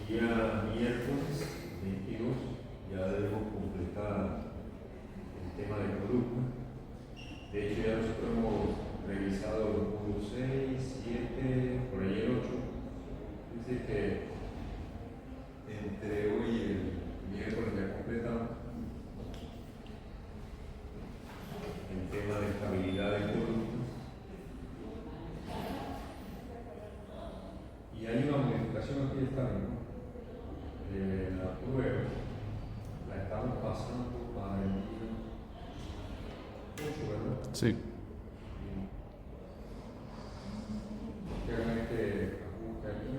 día miércoles 22 ya debemos completar el tema de columna. De hecho, ya nosotros hemos revisado los módulos 6, 7, por ahí el 8. Es decir, que entre hoy y el miércoles ya completamos el tema de estabilidad de columnas. Y hay una modificación aquí, está bien, ¿no? La prueba la estamos pasando para el día 8, ¿verdad? Sí. Que hagan este ajuste aquí.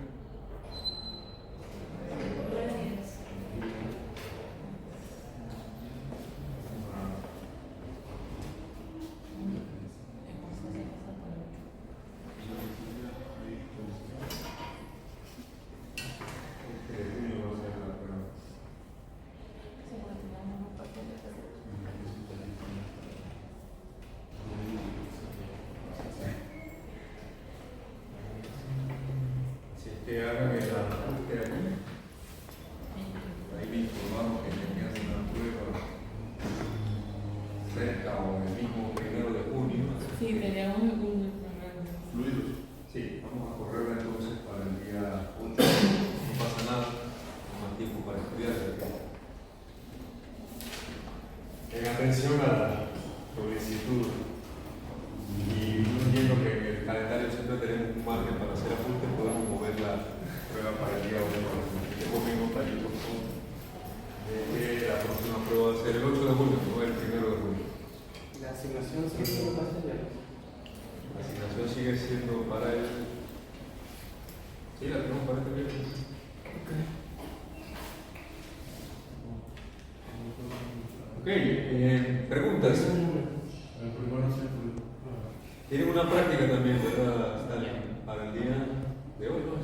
Que hagan el ajuste aquí. Ahí me informamos que tenían una prueba cerca o el mismo 1 de junio. Sí, teníamos un Fluidos. Sí, vamos a correrla entonces para el día 8. No pasa nada, no más tiempo para estudiar. En atención a la solicitud. Y no entiendo que en el calendario siempre tenemos un margen para hacer ajustes, podemos mover la prueba para el día 8. Tengo mi nota ahí, por favor. La próxima prueba va a ser el 8 de junio, no el 1 de junio. La asignación sigue siendo para allá. La asignación sigue siendo para el. Sí, la tenemos para este viernes. Ok, preguntas. El primero se fue. Tienen una práctica también, ¿verdad? Para el día de hoy, ¿no?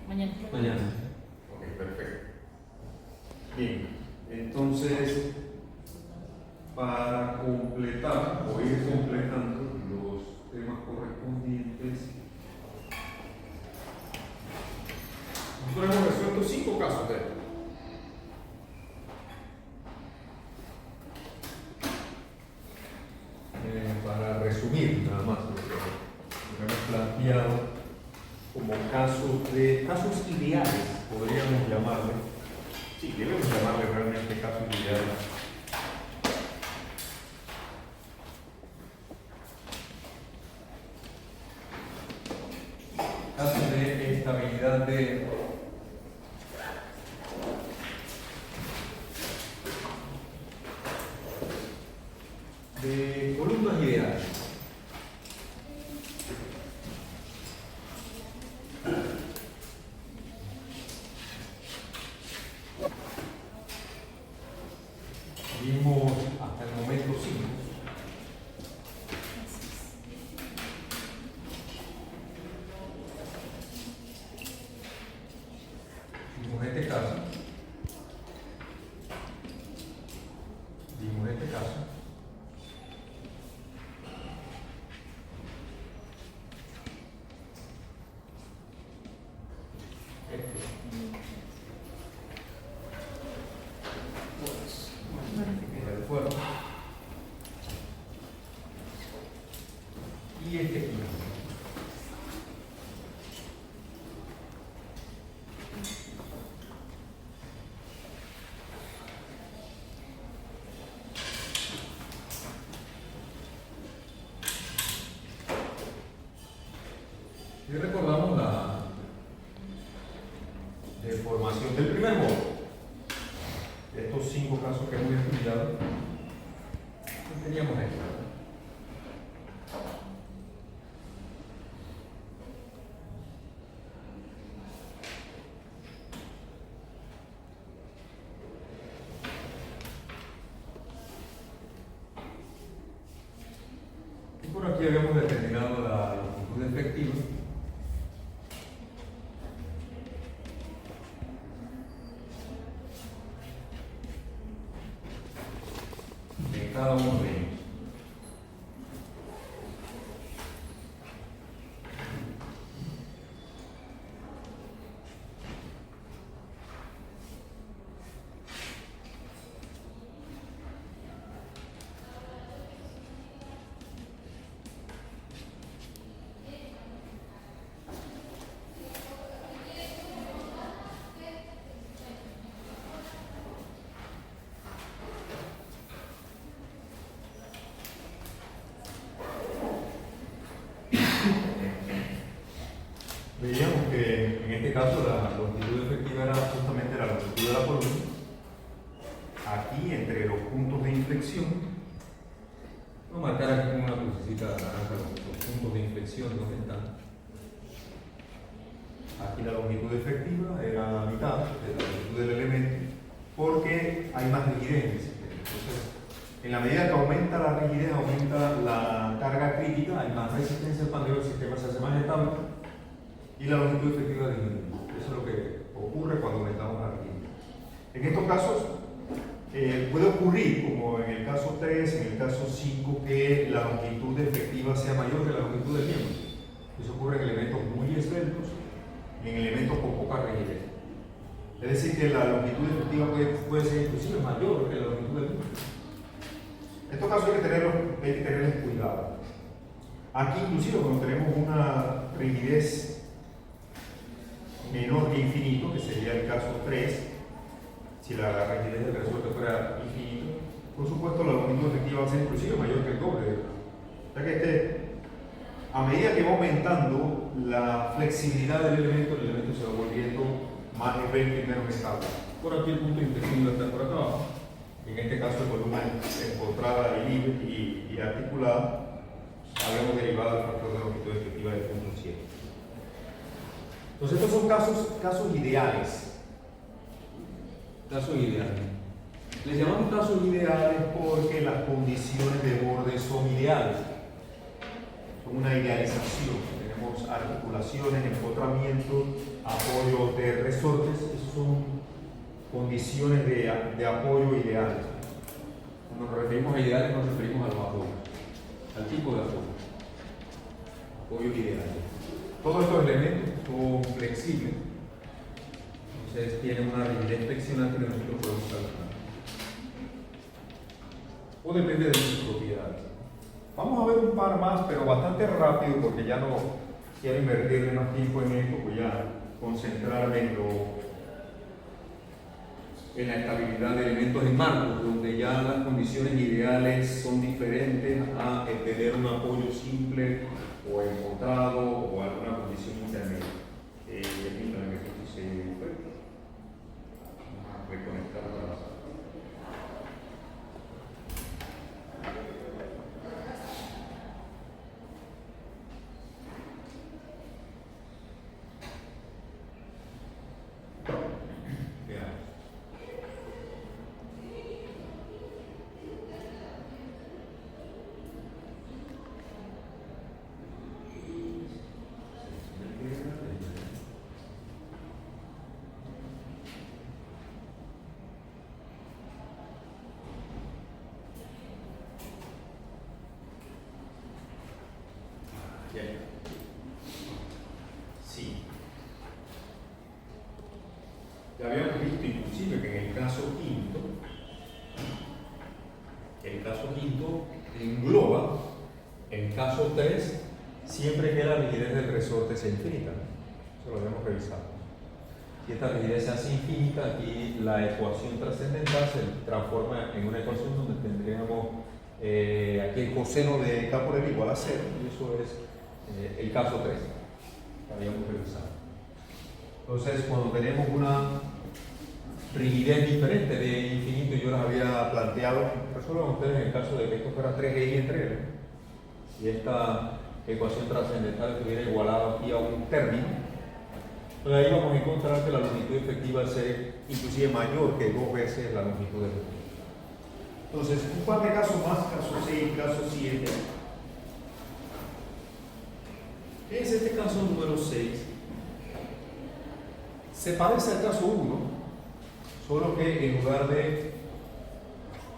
mañana. Mañana. Ok, perfecto. Bien, entonces, para completar o ir completando los temas correspondientes, nosotros hemos resuelto 5 casos de esto. Para resumir nada más lo que hemos planteado como casos ideales, podríamos llamarle. Sí, debemos llamarle realmente casos ideales. Casos de estabilidad de columnas ideales. Vimos hasta el momento 5. Vimos este caso. Vimos este caso. El cuerpo. Y este aquí. Y recordamos la deformación del primer modo. Estos 5 casos que hemos estudiado, teníamos esto. Y por aquí habíamos determinado la longitud efectiva. De cada uno de ellos. este caso la longitud efectiva era justamente la longitud de la columna. Aquí, entre los puntos de inflexión, voy a marcar aquí con una crucecita naranja los puntos de inflexión, ¿dónde están? Aquí la longitud efectiva era la mitad de la longitud del elemento, porque hay más rigidez. Entonces, en la medida que aumenta la rigidez, aumenta la carga crítica, hay más resistencia al pandeo, el sistema se hace más estable y la longitud efectiva disminuye. Eso es lo que ocurre cuando aumentamos la rigidez. En estos casos, puede ocurrir, como en el caso 3, en el caso 5, que la longitud efectiva sea mayor que la longitud del miembro. Eso ocurre en elementos muy esbeltos y en elementos con poca rigidez. Es decir, que la longitud efectiva puede ser inclusive mayor que la longitud del miembro. En estos casos hay que tenerles cuidado. Aquí inclusive cuando tenemos una rigidez menor que infinito, que sería el caso 3, si la rigidez del resorte fuera infinito, por supuesto la longitud efectiva va a ser inclusive mayor que el doble. Ya que a medida que va aumentando la flexibilidad del elemento, el elemento se va volviendo más esbelto y menos estable. Por aquí el punto inflexible está por acá abajo. En este caso, el volumen encontrada y articulada, habíamos derivado el factor de longitud efectiva del punto 7. Entonces, estos son casos ideales. Casos ideales. Les llamamos casos ideales porque las condiciones de borde son ideales. Son una idealización. Tenemos articulaciones, empotramientos, apoyo de resortes. Esos son condiciones de apoyo ideales. Cuando nos referimos a ideales, nos referimos a los apoyos, al tipo de apoyo. Apoyos ideales. Todos estos elementos son flexibles, entonces tienen una rigidez flexionante que nosotros podemos calcular. O depende de sus propiedades. Vamos a ver un par más, pero bastante rápido, porque ya no quiero invertir más tiempo en esto, voy a concentrarme en la estabilidad de elementos en marcos, donde ya las condiciones ideales son diferentes a tener un apoyo simple o encontrado o alguna condición intermedia. Permítanme que esto se fue. Vamos a reconectar la base. Sí. Ya habíamos visto inclusive que en el caso quinto engloba el caso 3 siempre que la rigidez del resorte sea infinita. Eso lo habíamos revisado. Si esta rigidez se hace infinita, aquí la ecuación trascendental se transforma en una ecuación donde tendríamos aquí el coseno de K por L igual a 0, y eso es el caso 3 que habíamos revisado. Entonces, cuando tenemos una rigidez diferente de infinito, yo les había planteado, resuelvan ustedes en el caso de que esto fuera 3G entre L, y esta ecuación trascendental estuviera igualada aquí a un término, entonces ahí vamos a encontrar que la longitud efectiva es inclusive mayor que 2 veces la longitud efectiva. Entonces, un par de casos más, caso 6, caso 7. Es este caso número 6. Se parece al caso 1, solo que en lugar de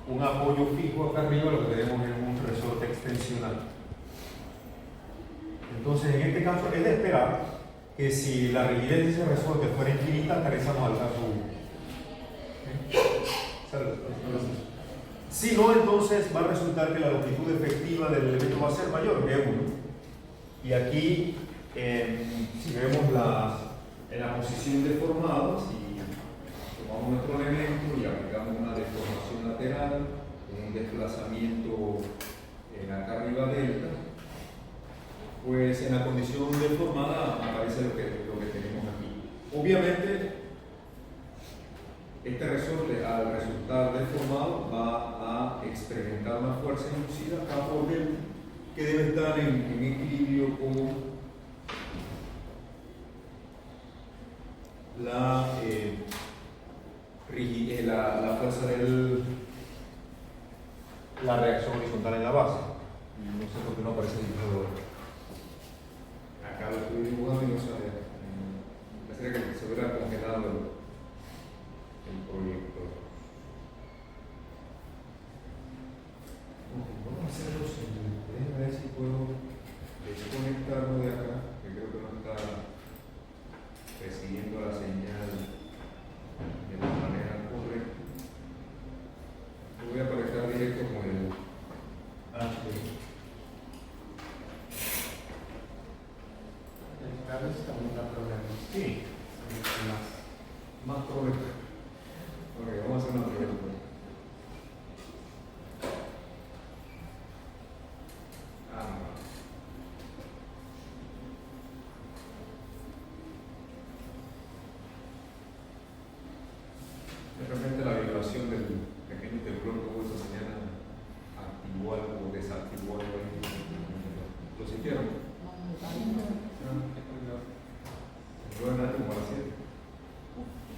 un apoyo fijo acá arriba, lo que tenemos es un resorte extensional. Entonces, en este caso es de esperar que si la rigidez de ese resorte fuera infinita, aterrizamos al caso 1. Si no, entonces va a resultar que la longitud efectiva del elemento va a ser mayor que 1. Y aquí, si vemos en la posición deformada, si tomamos nuestro elemento y aplicamos una deformación lateral, un desplazamiento acá arriba delta, pues en la condición deformada aparece lo que tenemos aquí. Obviamente, este resorte al resultar deformado va a experimentar una fuerza inducida acá por él que debe estar en equilibrio con la fuerza de la reacción horizontal en la base. Y no sé por qué no aparece el dibujador. Acá lo estoy dibujando y no sale. Parece que se hubiera congelado el proyecto. Ok, vamos a hacer lo siguiente. Déjenme ver si puedo desconectarlo de acá, que creo que no está recibiendo la señal de la manera correcta. Lo voy a conectar directo con el HD. El cable también da problemas. Sí, más problemas. Ok, vamos a hacer una prueba. De repente la vibración del pequeño temblor que hubo esta mañana activó algo o desactivó algo ahí. ¿Lo sintieron? Yo en alto como a las 7.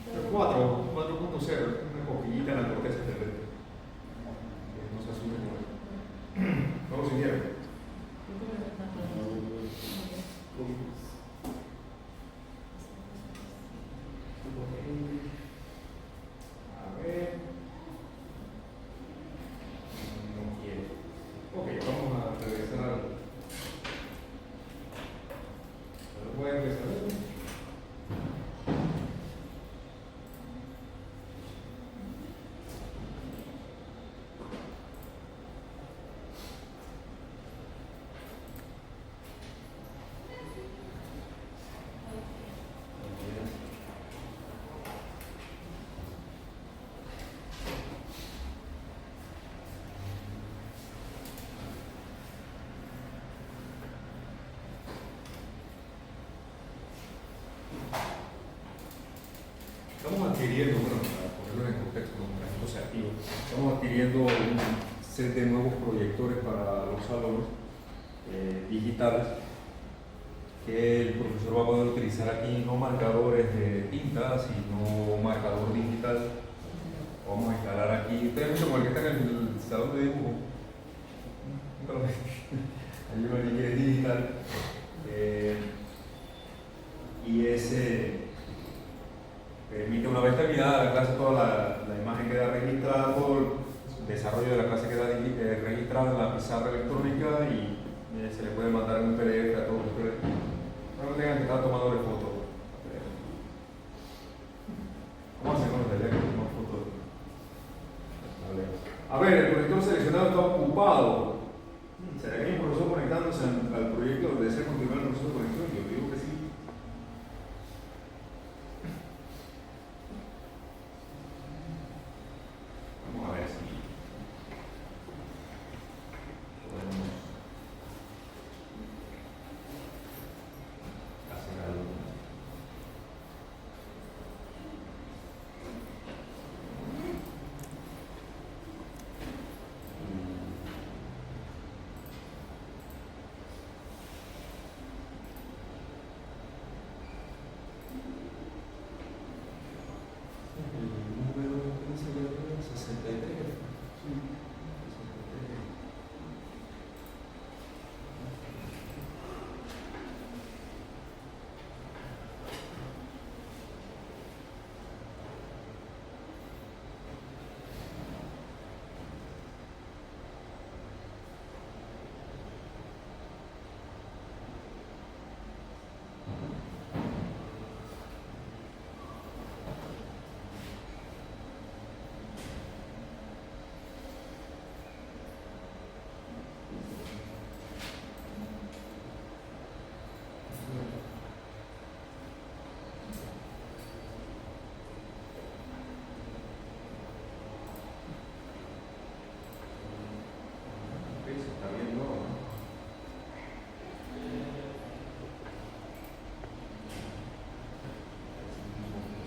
Pero 4.0, una cosquillita en la corteza terrestre. No se asume con eso. ¿No lo sintieron? A ver. No quiere. Ok, vamos a regresar. Voy a regresar. Estamos adquiriendo, bueno, para ponerlo en contexto, para que esto se active, estamos adquiriendo un set de nuevos proyectores para los salones digitales que el profesor va a poder utilizar aquí, no marcadores de tinta, sino marcador digital. Vamos a instalar aquí, ustedes ven como el que está en el salón de dibujo, hay uno aquí que es digital, y ese permite, una vez terminada la clase, toda la imagen queda registrada, todo el desarrollo de la clase queda registrado en la pizarra electrónica y se le puede mandar un PDF a todos ustedes. No tengan que estar tomando fotos. Vamos a hacer con el que tomamos fotos. A ver, el proyector seleccionado está ocupado. ¿Será que hay un profesor conectándose al proyecto donde desea continuar el proceso de conexión? Yo digo que sí. Vamos a ver si podemos hacer algo.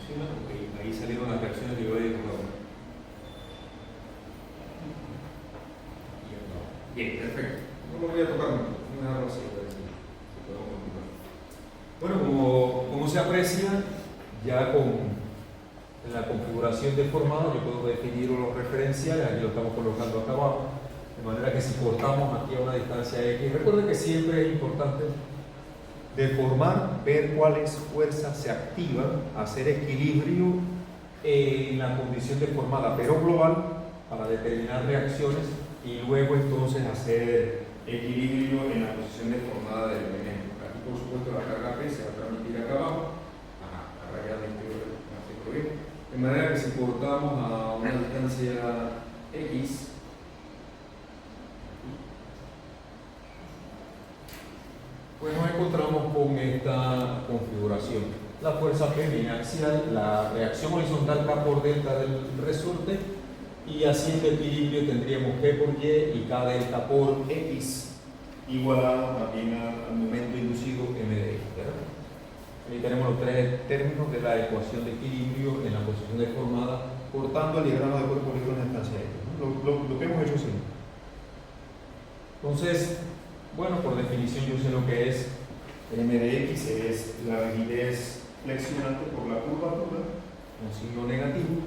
¿Funciona? Ok, ahí salieron las reacciones que yo había dibujado. Bien, perfecto. No lo voy a tocar mucho, voy a dejarlo así, a ver si podemos continuar. Bueno, como se aprecia, ya con la configuración deformada yo puedo definir los referenciales, aquí lo estamos colocando acá abajo, de manera que si cortamos aquí a una distancia X, recuerden que siempre es importante deformar, ver cuáles fuerzas se activan, hacer equilibrio en la condición deformada, pero global, para determinar reacciones y luego entonces hacer equilibrio en la posición deformada del elemento. Aquí por supuesto la carga P se va a transmitir acá abajo, la rayada interior, de manera que si cortamos a una distancia X, pues nos encontramos con esta configuración. La fuerza P viene axial, la reacción horizontal K por delta del resorte, y haciendo equilibrio tendríamos P por Y y K delta por X igualado también al momento inducido M de X, ¿verdad? Ahí tenemos los tres términos de la ecuación de equilibrio en la posición deformada, cortando el diagrama de cuerpo libre en la distancia X, ¿no? Lo que hemos hecho siempre. Entonces, bueno, por definición yo sé lo que es M de X, es la rigidez flexionante por la curvatura, un signo negativo,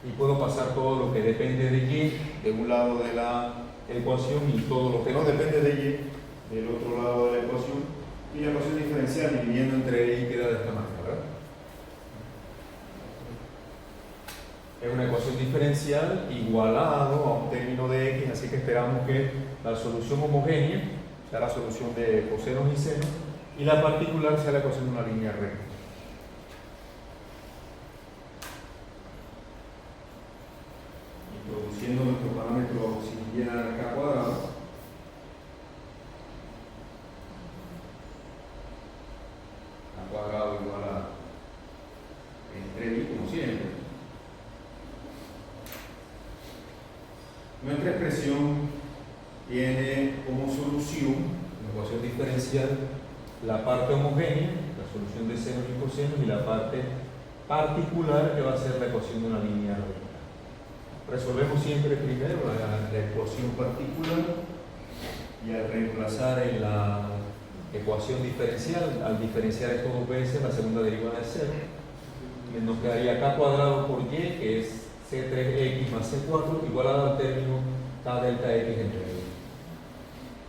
y puedo pasar todo lo que depende de Y de un lado de la ecuación y todo lo que no depende de Y del otro lado de la ecuación, y la ecuación diferencial dividiendo entre Y queda de esta manera, ¿verdad? Es una ecuación diferencial igualado a un término de X, así que esperamos que la solución homogénea sea la solución de cosenos y senos, y la particular sea la ecuación de una línea recta. Introduciendo nuestro parámetro auxiliar K cuadrado, K cuadrado igual a entre y como siempre. Nuestra expresión tiene como solución, la ecuación diferencial, la parte homogénea, la solución de senos y cosenos, y la parte particular, que va a ser la ecuación de una línea recta. Resolvemos siempre primero la ecuación particular, y al reemplazar en la ecuación diferencial, al diferenciar esto dos veces, la segunda derivada es 0, nos quedaría K cuadrado por Y, que es C3X más C4, igualado al término K delta X entre Y.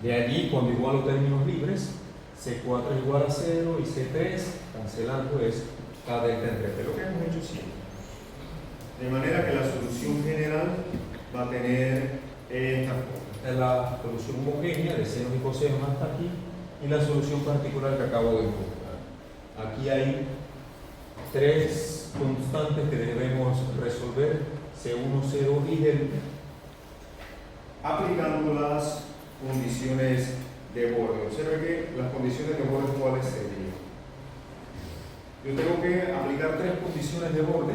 De allí, cuando igualo términos libres, C4 es igual a 0 y C3, cancelando, es K delta entre P, lo que hemos hecho siempre. De manera que la solución general va a tener esta forma. Esta es la solución homogénea de senos y cosenos hasta aquí, y la solución particular que acabo de encontrar. Aquí hay tres constantes que debemos resolver, C1, C2 y delta, aplicando las condiciones de borde. Observe que las condiciones de borde, ¿cuáles serían? Yo tengo que aplicar tres condiciones de borde.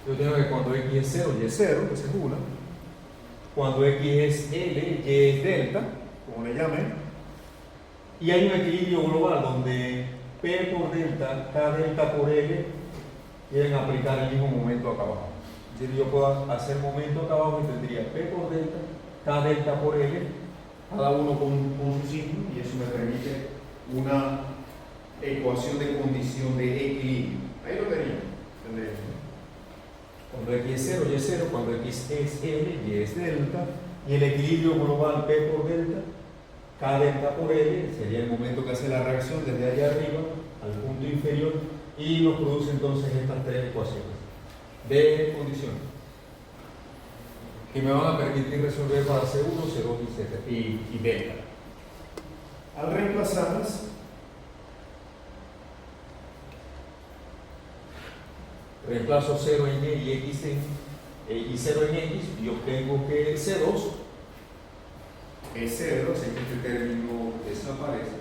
Yo tengo que cuando X es 0, Y es 0, que es una. Cuando X es L, Y es delta, como le llamen. Y hay un equilibrio global donde P por delta, K delta por L quieren aplicar el mismo momento acá abajo. Es decir, yo puedo hacer momento acá abajo y tendría P por delta, K delta por L, cada uno con su signo, y eso me permite una ecuación de condición de equilibrio. Ahí lo tenemos. Cuando X es 0, Y es 0, cuando X es L, Y es delta, y el equilibrio global P por delta, K delta por L, sería el momento que hace la reacción desde allá arriba al punto inferior, y nos produce entonces estas tres ecuaciones de condición que me van a permitir resolver para C1, C2 y delta. Al reemplazarlas, reemplazo 0 en Y y X y 0 en X, y obtengo que C2 es 0, así que este término desaparece.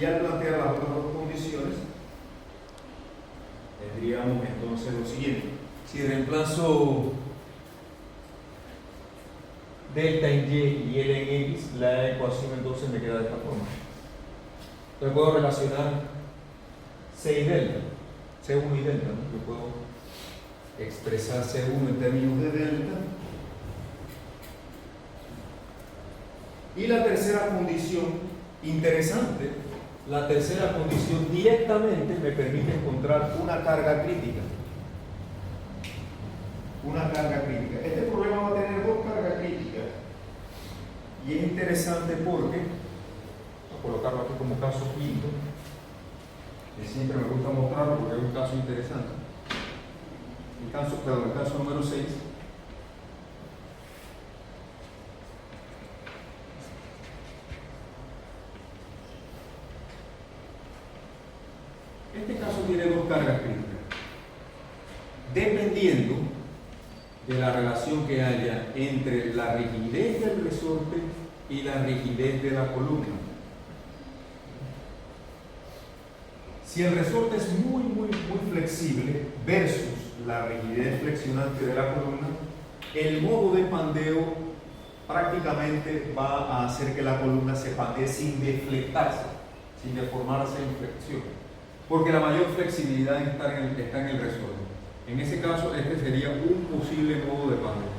Y al plantear las otras dos condiciones, tendríamos entonces lo siguiente. Si reemplazo delta en Y y L en X, la ecuación entonces me queda de esta forma. Entonces puedo relacionar C y delta, C1 y delta, ¿no? Yo puedo expresar C1 en términos de delta. Y la tercera condición, interesante, la tercera condición directamente me permite encontrar una carga crítica. Una carga crítica. Este problema va a tener dos cargas críticas. Y es interesante porque, voy a colocarlo aquí como caso quinto, que siempre me gusta mostrarlo porque es un caso interesante. El caso número 6. Este caso tiene dos cargas críticas. Dependiendo de la relación que haya entre la rigidez del resorte y la rigidez de la columna. Si el resorte es muy flexible versus la rigidez flexionante de la columna, el modo de pandeo prácticamente va a hacer que la columna se pandee sin deflectarse, sin deformarse en flexión, porque la mayor flexibilidad está en el resorte. En ese caso, este sería un posible modo de pandeo.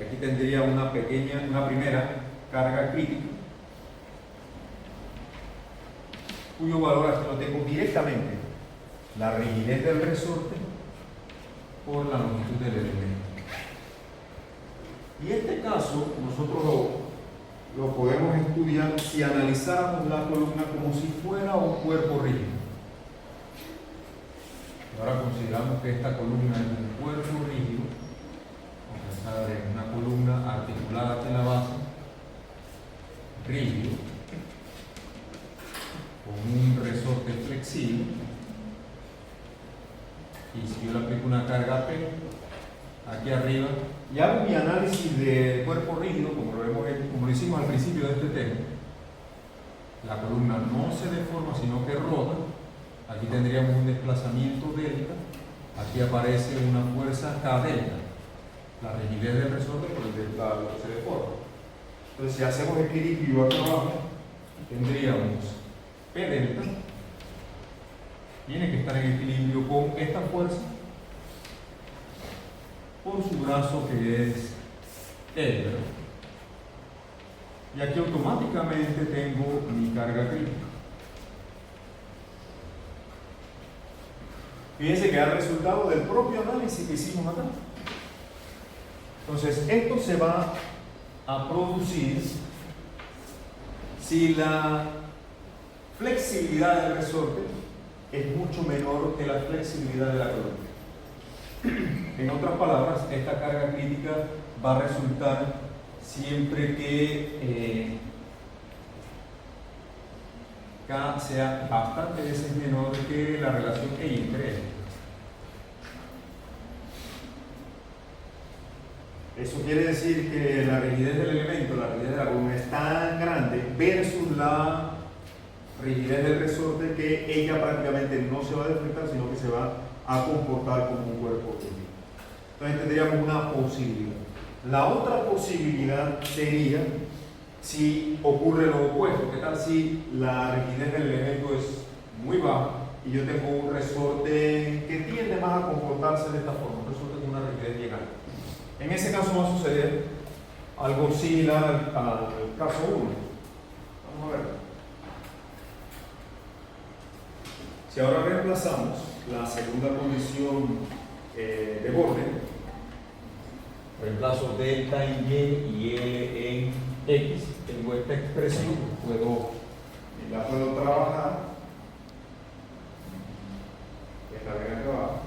Y aquí tendría una primera carga crítica, cuyo valor aquí lo tengo directamente, la rigidez del resorte por la longitud del elemento. Y este caso nosotros lo podemos estudiar si analizáramos la columna como si fuera un cuerpo rígido. Ahora consideramos que esta columna es un cuerpo rígido, vamos a pensar en una columna articulada aquí en la base, rígido, con un resorte flexible, y si yo le aplico una carga P aquí arriba y hago mi análisis de cuerpo rígido, como lo hicimos al principio de este tema, la columna no se deforma sino que rota. Aquí tendríamos un desplazamiento delta, aquí aparece una fuerza K delta, la rigidez del resorte por el delta lo que se deforma. Entonces, si hacemos equilibrio acá abajo, tendríamos P delta, tiene que estar en equilibrio con esta fuerza por su brazo que es L, ¿verdad? Y aquí automáticamente tengo mi carga crítica. Fíjense que es el resultado del propio análisis que hicimos acá. Entonces, esto se va a producir si la flexibilidad del resorte es mucho menor que la flexibilidad de la columna. En otras palabras, esta carga crítica va a resultar siempre que K sea bastante veces menor que la relación E entre L. Eso quiere decir que la rigidez del elemento, la rigidez de la columna es tan grande versus la rigidez del resorte que ella prácticamente no se va a deflectar, sino que se va a comportar como un cuerpo rígido. Entonces tendríamos una posibilidad. La otra posibilidad sería si ocurre lo opuesto. ¿Qué tal si la rigidez del elemento es muy baja y yo tengo un resorte que tiende más a comportarse de esta forma, un resorte con una rigidez bien alta? En ese caso va a suceder algo similar al caso 1. Vamos a ver. Si ahora reemplazamos la segunda condición de borde, reemplazo delta en Y y L en X, tengo esta expresión, la puedo trabajar, esta ven acá abajo,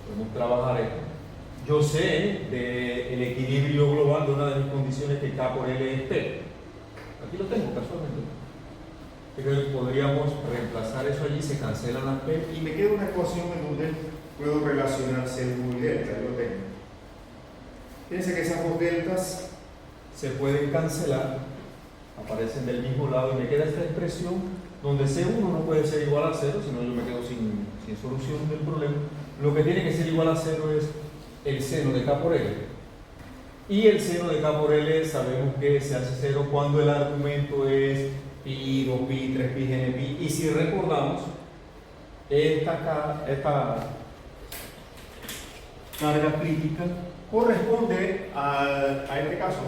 podemos trabajar esto. Yo sé del equilibrio global de una de mis condiciones que K por L es P. Aquí lo tengo casualmente. Pero podríamos reemplazar eso allí, se cancelan las P y me queda una ecuación en donde puedo relacionar C1 y delta, yo lo tengo. Fíjense que esas dos deltas se pueden cancelar, aparecen del mismo lado y me queda esta expresión donde C1 no puede ser igual a 0, sino yo me quedo sin solución del problema. Lo que tiene que ser igual a 0 es el seno de K por L. Y el seno de K por L sabemos que se hace cero cuando el argumento es pi, 2pi, 3pi, gn pi. Y si recordamos, esta carga crítica corresponde a este caso.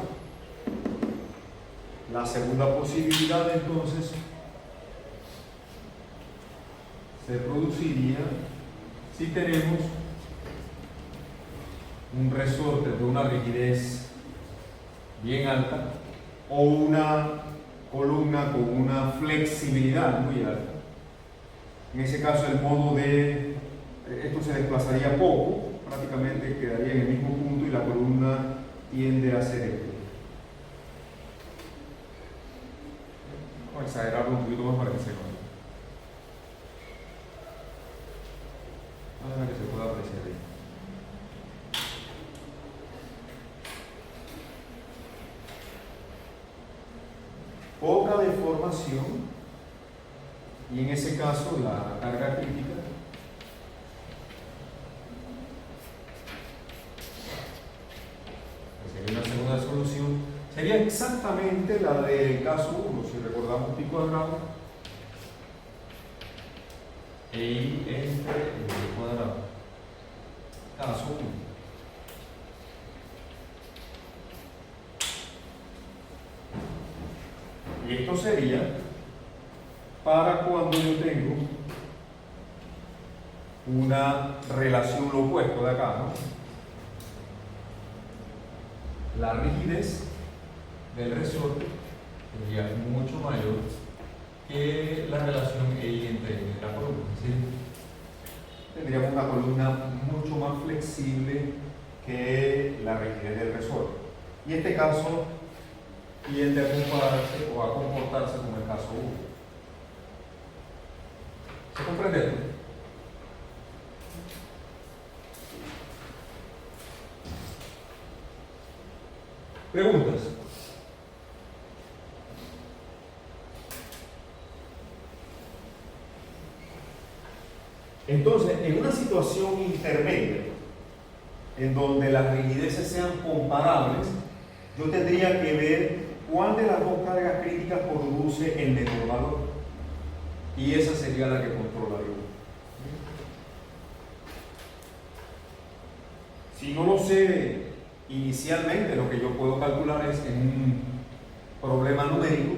La segunda posibilidad entonces se produciría si tenemos un resorte de una rigidez bien alta o una columna con una flexibilidad muy alta. En ese caso el modo de esto se desplazaría poco, prácticamente quedaría en el mismo punto y la columna tiende a ser esto. Vamos a exagerarlo un poquito más para que se vea. Para que se pueda apreciar ahí. Poca deformación y en ese caso la carga crítica sería una segunda solución, sería exactamente la del caso 1, si recordamos pi cuadrado e I entre el cuadrado, caso 1. Y esto sería para cuando yo tengo una relación lo opuesto de acá, ¿no? La rigidez del resorte sería mucho mayor que la relación I entre la columna, ¿sí? Tendríamos una columna mucho más flexible que la rigidez del resorte. Y este caso tiende a compararse o a comportarse como el caso 1. ¿Se comprende esto? ¿Preguntas? Entonces, en una situación intermedia, en donde las rigideces sean comparables, yo tendría que ver cuál de las dos cargas críticas produce el menor valor. Y esa sería la que controlaría. Si no lo sé inicialmente, lo que yo puedo calcular es en un problema numérico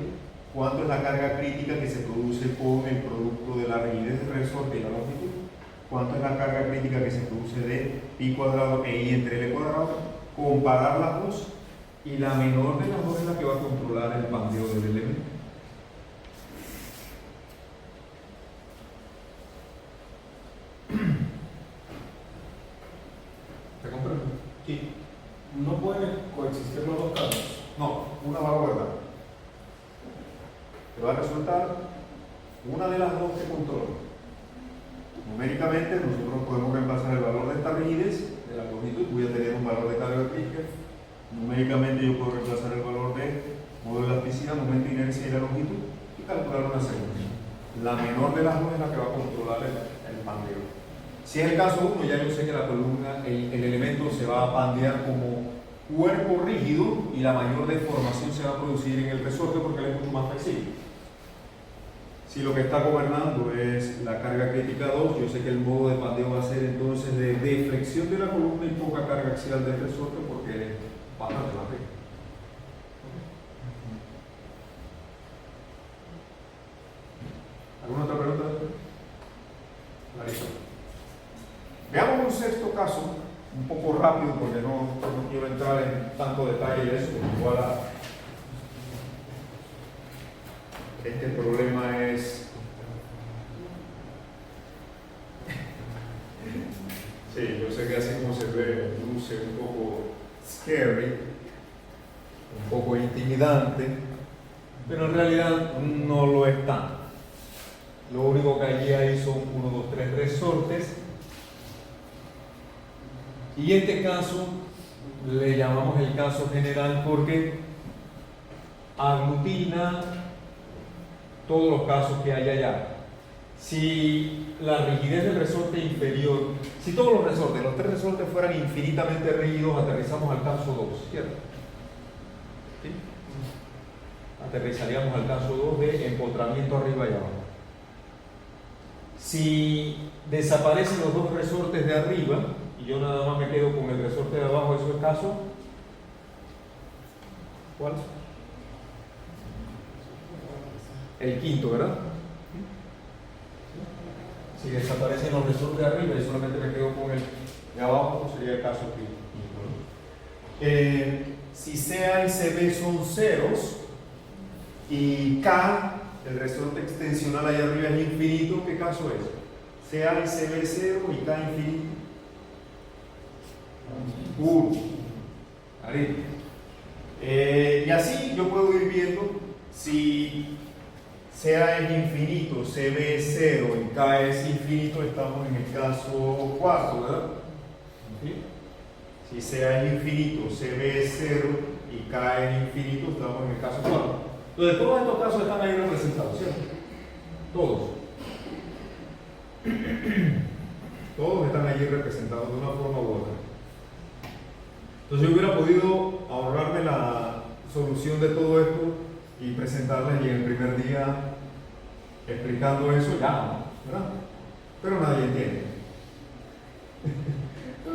cuánto es la carga crítica que se produce con el producto de la rigidez del resorte y la longitud, cuánto es la carga crítica que se produce de pi cuadrado e I entre L cuadrado, comparar las dos y la menor de las dos es la que va a controlar el pandeo del elemento. ¿Te comprendo? Sí. No pueden coexistir los dos casos. No, una va a guardar. Te va a resultar una de las dos que controla. Numéricamente nosotros podemos reemplazar el valor de esta rigidez, de la longitud, voy a tener un valor de carga crítica. Numéricamente yo puedo reemplazar el valor de modo de elasticidad, momento de inercia y la longitud y calcular una segunda. La menor de las dos es la que va a controlar el pandeo. Si es el caso 1, ya yo sé que la columna, el elemento se va a pandear como cuerpo rígido y la mayor deformación se va a producir en el resorte porque él es mucho más flexible. Si lo que está gobernando es la carga crítica 2, yo sé que el modo de pandeo va a ser entonces de deflexión de la columna y poca carga axial del resorte porque es bastante más rígido. ¿Alguna otra pregunta? Clarito. Veamos un sexto caso, un poco rápido porque no quiero entrar en tanto detalle de eso, igual este problema es... Sí, yo sé que así como se ve, luce un poco scary, un poco intimidante, pero en realidad no lo es tanto. Lo único que allí hay son 1, 2, 3 resortes. Y este caso le llamamos el caso general porque aglutina todos los casos que hay allá. Si la rigidez del resorte inferior, si todos los resortes, los 3 resortes fueran infinitamente rígidos, aterrizamos al caso 2, ¿cierto? ¿Sí? Aterrizaríamos al caso 2 de empotramiento arriba y abajo. Si desaparecen los 2 resortes de arriba y yo nada más me quedo con el resorte de abajo, ¿eso es caso? ¿Cuál? El quinto, ¿verdad? Si desaparecen los resortes de arriba y solamente me quedo con el de abajo, sería el caso quinto. Si CA y CB son ceros y K, el resorte extensional allá arriba es infinito, ¿qué caso es? CA y CB cero y K infinito. Y así yo puedo ir viendo si CA es infinito, CB es cero y K es infinito, estamos en el caso cuarto, ¿verdad? ¿Sí? Si CA es infinito, CB es cero y K es infinito, estamos en el caso cuarto. Entonces todos estos casos están ahí representados, ¿cierto? Todos. Todos están allí representados de una forma u otra. Entonces yo hubiera podido ahorrarme la solución de todo esto y presentarles y en el primer día explicando eso ya, ¿verdad? Pero nadie entiende.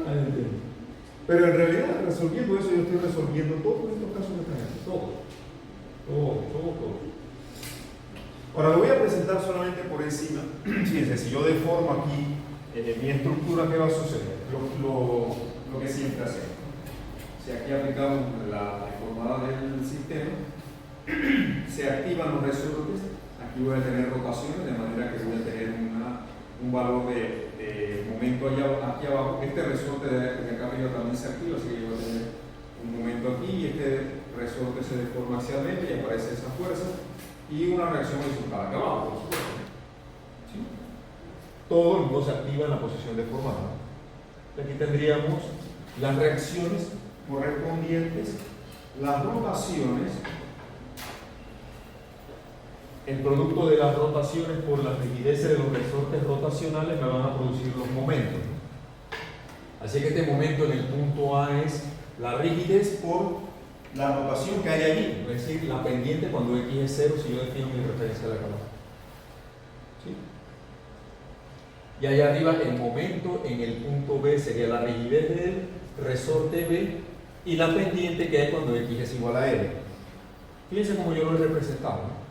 Nadie entiende. Pero en realidad resolviendo eso yo estoy resolviendo todos estos casos que están aquí, todos. Todo. Ahora lo voy a presentar solamente por encima. Fíjense, si yo deformo aquí mi estructura, ¿qué va a suceder? Lo que siempre hacemos. Si aquí aplicamos la deformada del sistema, se activan los resortes. Aquí voy a tener rotaciones, de manera que voy a tener un valor de momento aquí abajo. Este resorte de acá arriba también se activa, así que yo voy a tener un momento aquí y este resorte se deforma hacia adentro y aparece esa fuerza y una reacción horizontal acá abajo, por supuesto. ¿Sí? Todo el mundo se activa en la posición deformada. Aquí tendríamos las reacciones correspondientes, las rotaciones, el producto de las rotaciones por las rigideces de los resortes rotacionales me van a producir los momentos. Así que este momento en el punto A es la rigidez por la rotación que hay allí, es decir, la pendiente cuando X es 0 si yo defino mi referencia de la cámara. ¿Sí? Y allá arriba el momento en el punto B sería la rigidez del resorte B y la pendiente que hay cuando X es igual a L. Fíjense cómo yo lo he representado, ¿no?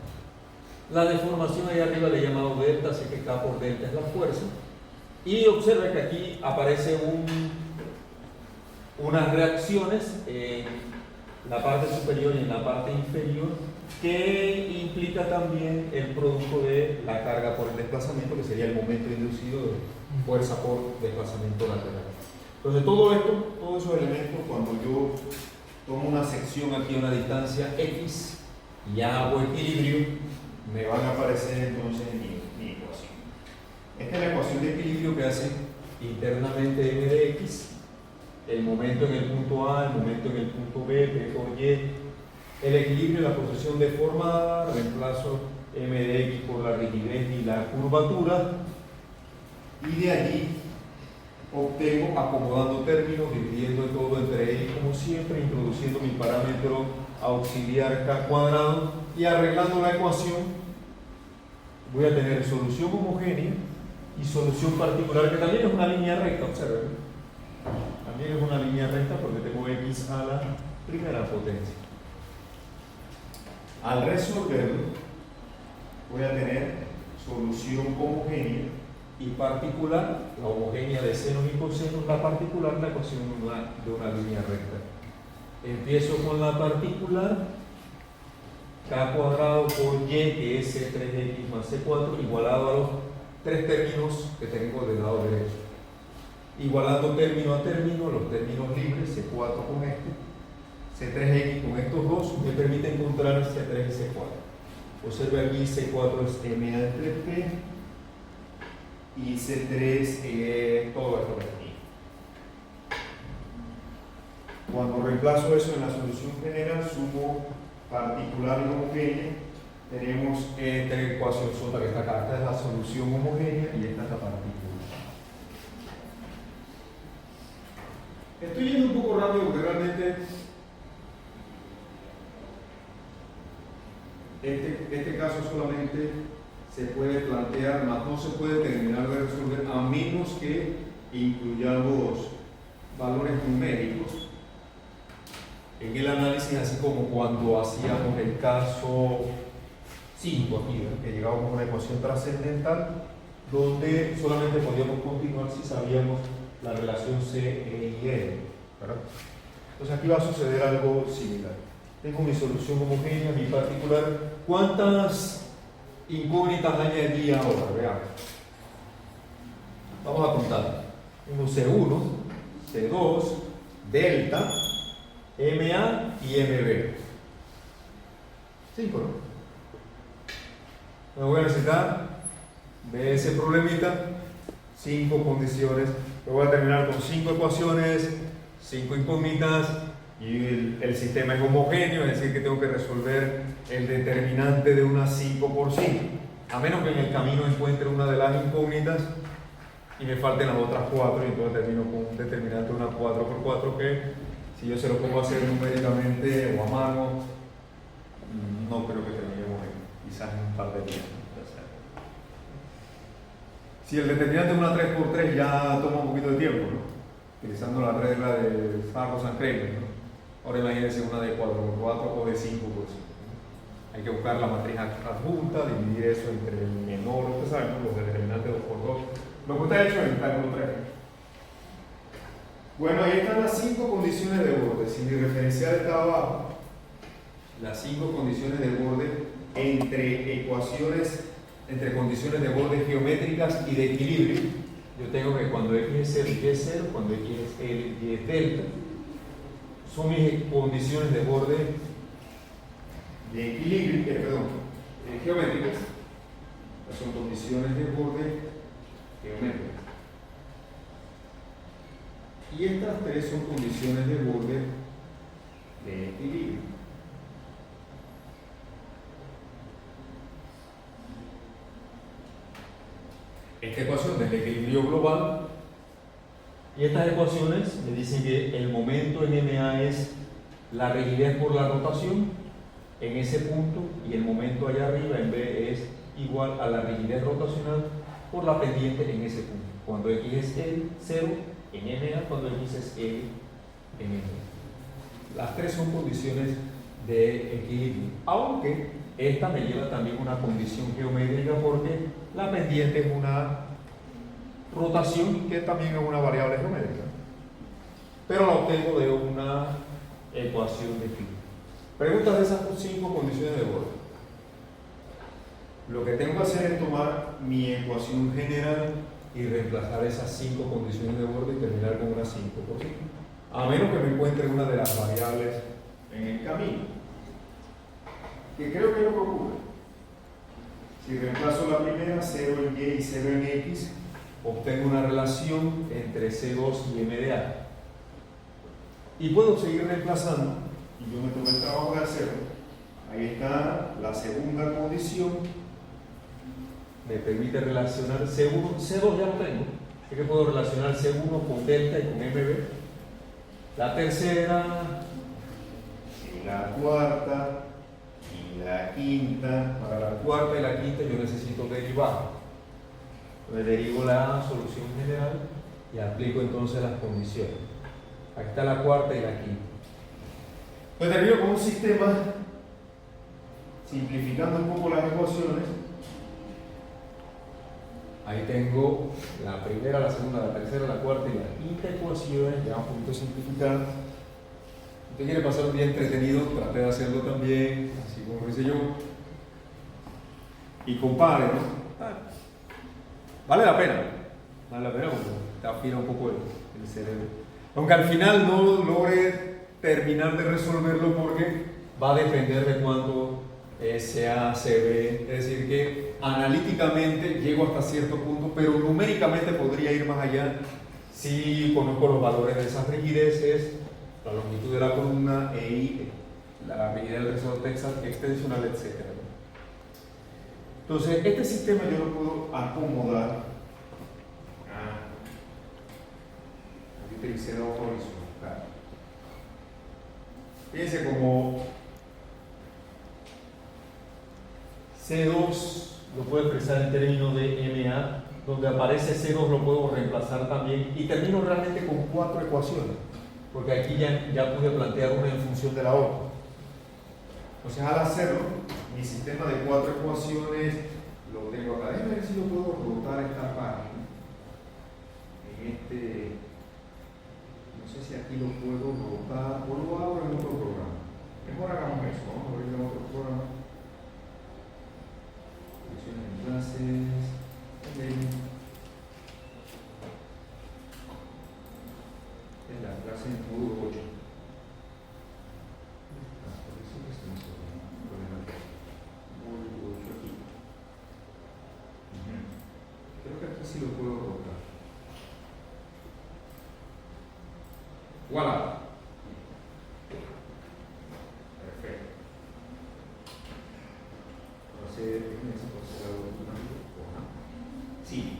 La deformación allá arriba le he llamado delta, así que K por delta es la fuerza. Y observa que aquí aparece unas reacciones en la parte superior y en la parte inferior que implica también el producto de la carga por el desplazamiento, que sería el momento inducido de fuerza por desplazamiento lateral. Entonces todo esto, todos esos elementos, cuando yo tomo una sección aquí a una distancia X y hago equilibrio, me van a aparecer entonces mi ecuación. Esta es la ecuación de equilibrio que hace internamente m de x, el momento en el punto A, el momento en el punto B, P por Y, el equilibrio y la posición deformada, reemplazo m de x por la rigidez y la curvatura, y de allí obtengo, acomodando términos, dividiendo todo entre ellos como siempre, introduciendo mi parámetro auxiliar K cuadrado y arreglando la ecuación, voy a tener solución homogénea y solución particular, que también es una línea recta, observen. También es una línea recta porque tengo x a la primera potencia. Al resolverlo, voy a tener solución homogénea y particular, la homogénea de senos y cosenos, la particular, la ecuación de una línea recta. Empiezo con la particular, K cuadrado por Y, que es C3X más C4, igualado a los 3 términos que tengo del lado derecho. Igualando término a término, los términos libres, C4 con C3X con estos dos, me permite encontrar C3 y C4. Observe aquí, C4 es M entre P, y C3 todo esto de aquí. Cuando reemplazo eso en la solución general, sumo particular y homogénea tenemos esta ecuación sota que está acá. Esta es la solución homogénea y esta es la partícula. Estoy yendo un poco rápido porque realmente este caso solamente se puede plantear, más no se puede terminar de resolver a menos que incluyamos valores numéricos en el análisis, así como cuando hacíamos el caso 5 aquí, ¿verdad? Que llegábamos a una ecuación trascendental donde solamente podíamos continuar si sabíamos la relación C, E y L, ¿verdad? Entonces aquí va a suceder algo similar. Tengo mi solución homogénea, mi particular. ¿Cuántas incógnitas añadí ahora? Veamos. Vamos a contar. Tengo C1, C2, delta, MA y MB. 5, ¿no? Me voy a necesitar de ese problemita 5 condiciones. Me voy a terminar con 5 ecuaciones, 5 incógnitas y el sistema es homogéneo, es decir, que tengo que resolver el determinante de una 5 por 5. A menos que en el camino encuentre una de las incógnitas y me falten las otras 4 y entonces termino con un determinante de una 4 por 4 que si yo se lo pongo a hacer numéricamente o a mano, no creo que terminemos quizás en un par de días. Si el determinante es una 3x3 ya toma un poquito de tiempo, ¿no? Utilizando la regla de Farrow-Kramer, ¿no? Ahora imagínense una de 4x4 o de 5x5. Hay que buscar la matriz adjunta, dividir eso entre el menor, ustedes saben, ¿no? Los determinantes 2x2. Lo que está hecho en el cálculo 3. Bueno, ahí están las 5 condiciones de borde. Si mi referencial está abajo, las 5 condiciones de borde entre condiciones de borde geométricas y de equilibrio. Yo tengo que cuando X es 0, Y es 0, cuando X es L, Y es delta. Son mis condiciones de borde de equilibrio, geométricas. Son condiciones de borde geométricas. Y estas 3 son condiciones de borde de equilibrio. Esta ecuación del equilibrio global y estas ecuaciones me dicen que el momento en MA es la rigidez por la rotación en ese punto y el momento allá arriba en B es igual a la rigidez rotacional por la pendiente en ese punto. Cuando X es L, 0 en MA, cuando X es L en MA. Las 3 son condiciones de equilibrio, aunque esta me lleva también una condición geométrica porque la pendiente es una rotación que también es una variable geométrica, pero la obtengo de una ecuación de phi. Preguntas de esas 5 condiciones de borde. Lo que tengo que hacer es tomar mi ecuación general y reemplazar esas 5 condiciones de borde y terminar con una 5 por 5, a menos que me encuentre una de las variables en el camino, que creo que lo que ocurre. Si reemplazo la primera, 0 en Y y 0 en X, obtengo una relación entre C2 y M de A. Y puedo seguir reemplazando, y yo me tomé el trabajo de hacerlo. Ahí está la segunda condición. Me permite relacionar C1, C2 ya lo tengo. Es que puedo relacionar C1 con delta y con MB. La tercera, y la cuarta, y la quinta. Para la cuarta y la quinta yo necesito derivar. Me derivo la solución general y aplico entonces las condiciones. Aquí está la cuarta y la quinta. Pues termino con un sistema, simplificando un poco las ecuaciones. Ahí tengo la primera, la segunda, la tercera, la cuarta y la quinta ecuaciones, ya un poquito simplificadas. Si usted quiere pasar un día entretenido, trate de hacerlo también, así como lo hice yo. Y compare, ¿no? Vale la pena porque te afina un poco el cerebro. Aunque al final no logre terminar de resolverlo porque va a depender de cuánto SA, CB, es decir que analíticamente llego hasta cierto punto, pero numéricamente podría ir más allá si conozco los valores de esas rigideces, la longitud de la columna, EI, la rigidez del resorte extensional, etc. Entonces, este sistema yo lo puedo acomodar. Aquí utilicé la horizontal. Fíjense como C2 lo puedo expresar en términos de MA, donde aparece C2 lo puedo reemplazar también y termino realmente con 4 ecuaciones, porque aquí ya pude plantear una en función de la otra. Entonces, al hacerlo, mi sistema de 4 ecuaciones lo tengo acá. Déjenme ver si lo puedo rotar esta página. En este, no sé si aquí lo puedo rotar o lo hago en otro programa. Mejor hagamos eso, vamos a abrir en otro programa. Enlaces. En la clase en módulo 8. Creo que aquí sí lo puedo rotar. ¡Voilà! Perfecto. Sí.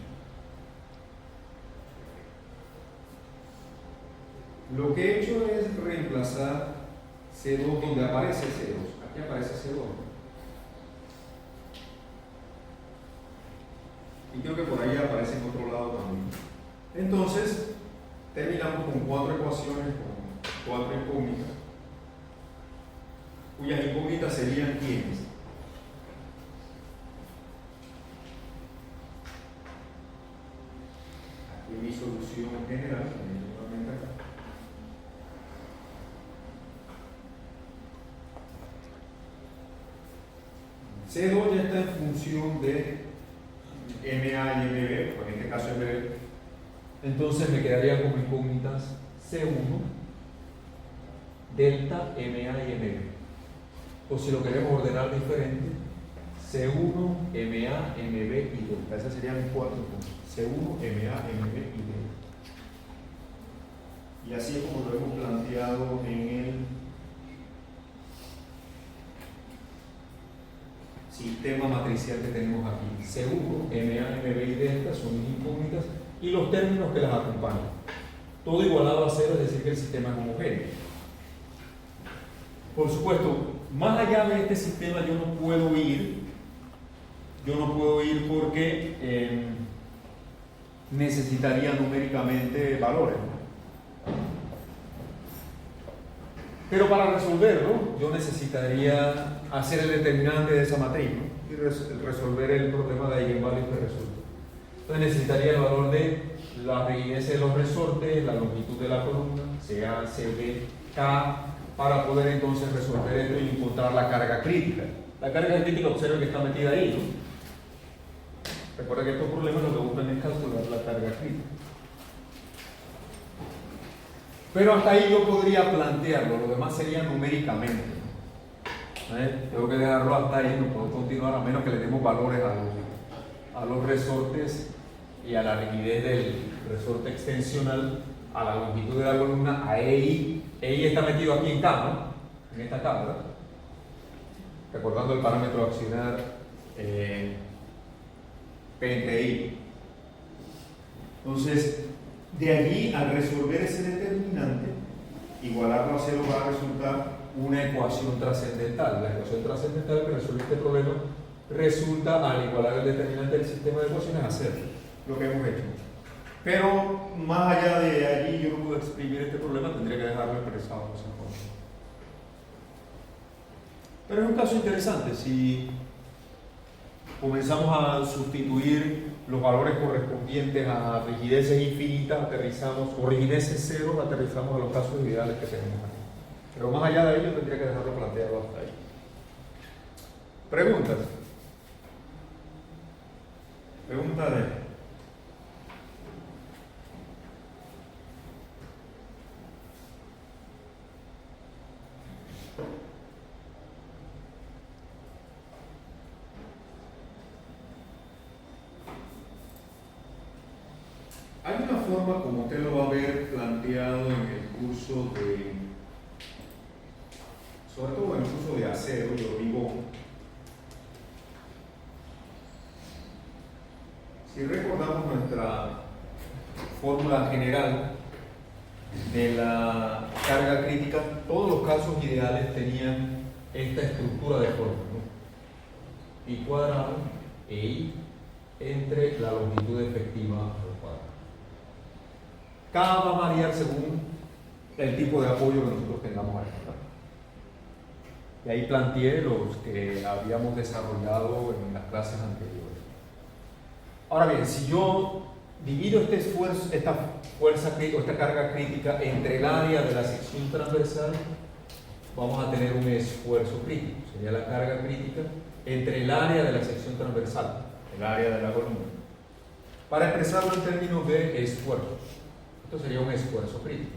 Lo que he hecho es reemplazar C2 donde aparece C2. Aquí aparece C2. Y creo que por ahí aparece en otro lado también. Entonces, terminamos con 4 ecuaciones, con 4 incógnitas, cuyas incógnitas serían ¿quiénes? Aquí mi solución general, nuevamente acá. C2 ya está en función de MA y MB, o en este caso MB. Entonces me quedaría con incógnitas C1, delta, MA y MB. O si lo queremos ordenar diferente, C1, MA, MB y delta. Esas serían mis 4 puntos. C1, MA, MB y delta. Y así es como lo hemos planteado en el sistema matricial que tenemos aquí. C1, MA, MB y delta son mis incógnitas y los términos que las acompañan. Todo igualado a 0, es decir que el sistema es homogéneo. Por supuesto, más allá de este sistema yo no puedo ir porque necesitaría numéricamente valores, ¿no? Pero para resolverlo, yo necesitaría hacer el determinante de esa matriz, ¿no? Y resolver el problema de eigenvalores que resulta. Entonces necesitaría el valor de la rigidez de los resortes, la longitud de la columna, CA, CB, K, para poder entonces resolver esto y encontrar la carga crítica. La carga crítica, observen que está metida ahí, ¿no? Recuerda que estos problemas lo que buscan es calcular la carga crítica. Pero hasta ahí yo podría plantearlo, lo demás sería numéricamente. Tengo que dejarlo hasta ahí, no puedo continuar a menos que le demos valores a los resortes y a la rigidez del resorte extensional, a la longitud de la columna, a EI. EI está metido aquí en K, ¿no? En esta K, ¿verdad? Recordando el parámetro accionar P entre I. Entonces, de allí, al resolver ese determinante, igualarlo a 0 va a resultar una ecuación trascendental. La ecuación trascendental que resuelve este problema resulta, al igualar el determinante del sistema de ecuaciones, a 0, lo que hemos hecho. Pero más allá de allí yo no puedo exprimir este problema, tendría que dejarlo expresado de esa forma. Pero es un caso interesante. Si comenzamos a sustituir los valores correspondientes a rigideces infinitas, aterrizamos, o rigideces cero, aterrizamos a los casos ideales que tenemos aquí. Pero más allá de ello tendría que dejarlo planteado hasta ahí. ¿Preguntas? Pregunta de... Hay una forma, como usted lo va a ver planteado en el curso de, sobre todo en el curso de acero y hormigón, Si recordamos nuestra fórmula general de la carga crítica, todos los casos ideales tenían esta estructura de forma, ¿no? I cuadrado e I entre la longitud efectiva al cuadrado. Cada va a variar según el tipo de apoyo que nosotros tengamos ahí, ¿verdad? Y ahí planteé los que habíamos desarrollado en las clases anteriores. Ahora bien, si yo divido este esfuerzo, esta fuerza o esta carga crítica entre el área de la sección transversal, vamos a tener un esfuerzo crítico. Sería la carga crítica entre el área de la sección transversal, el área de la columna. Para expresarlo en términos de esfuerzo, esto sería un esfuerzo crítico.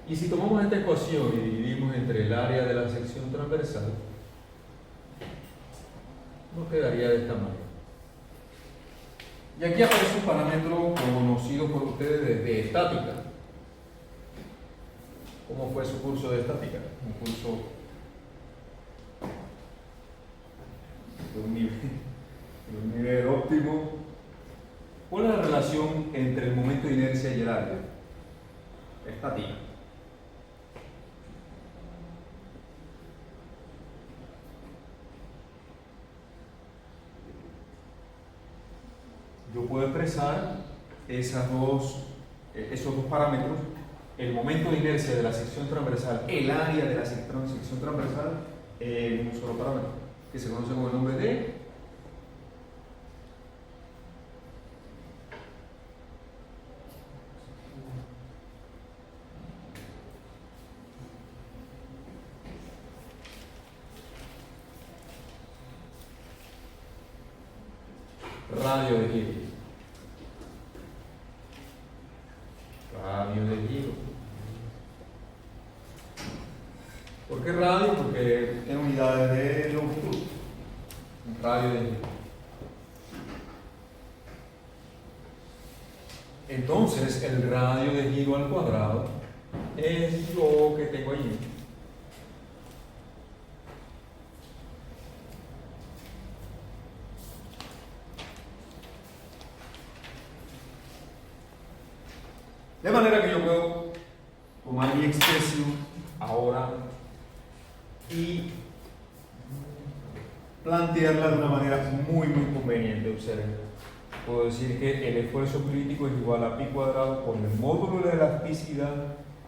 Y si tomamos esta ecuación y dividimos entre el área de la sección transversal, nos quedaría de esta manera. Y aquí aparece un parámetro conocido por ustedes de estática. ¿Cómo fue su curso de estática? Un curso de un nivel óptimo. ¿Cuál es la relación entre el momento de inercia y el área? Estática. Yo puedo expresar esos dos parámetros, el momento de inercia de la sección transversal, el área de la sección transversal, en un solo parámetro, que se conoce con el nombre de radio de giro. Radio de giro. ¿Por qué radio? Porque en unidades de longitud. Radio de giro. Entonces, el radio de giro al cuadrado es lo que tengo allí. De manera que yo puedo tomar mi expresión ahora y plantearla de una manera muy conveniente. Observen, puedo decir que el esfuerzo crítico es igual a pi cuadrado por el módulo de elasticidad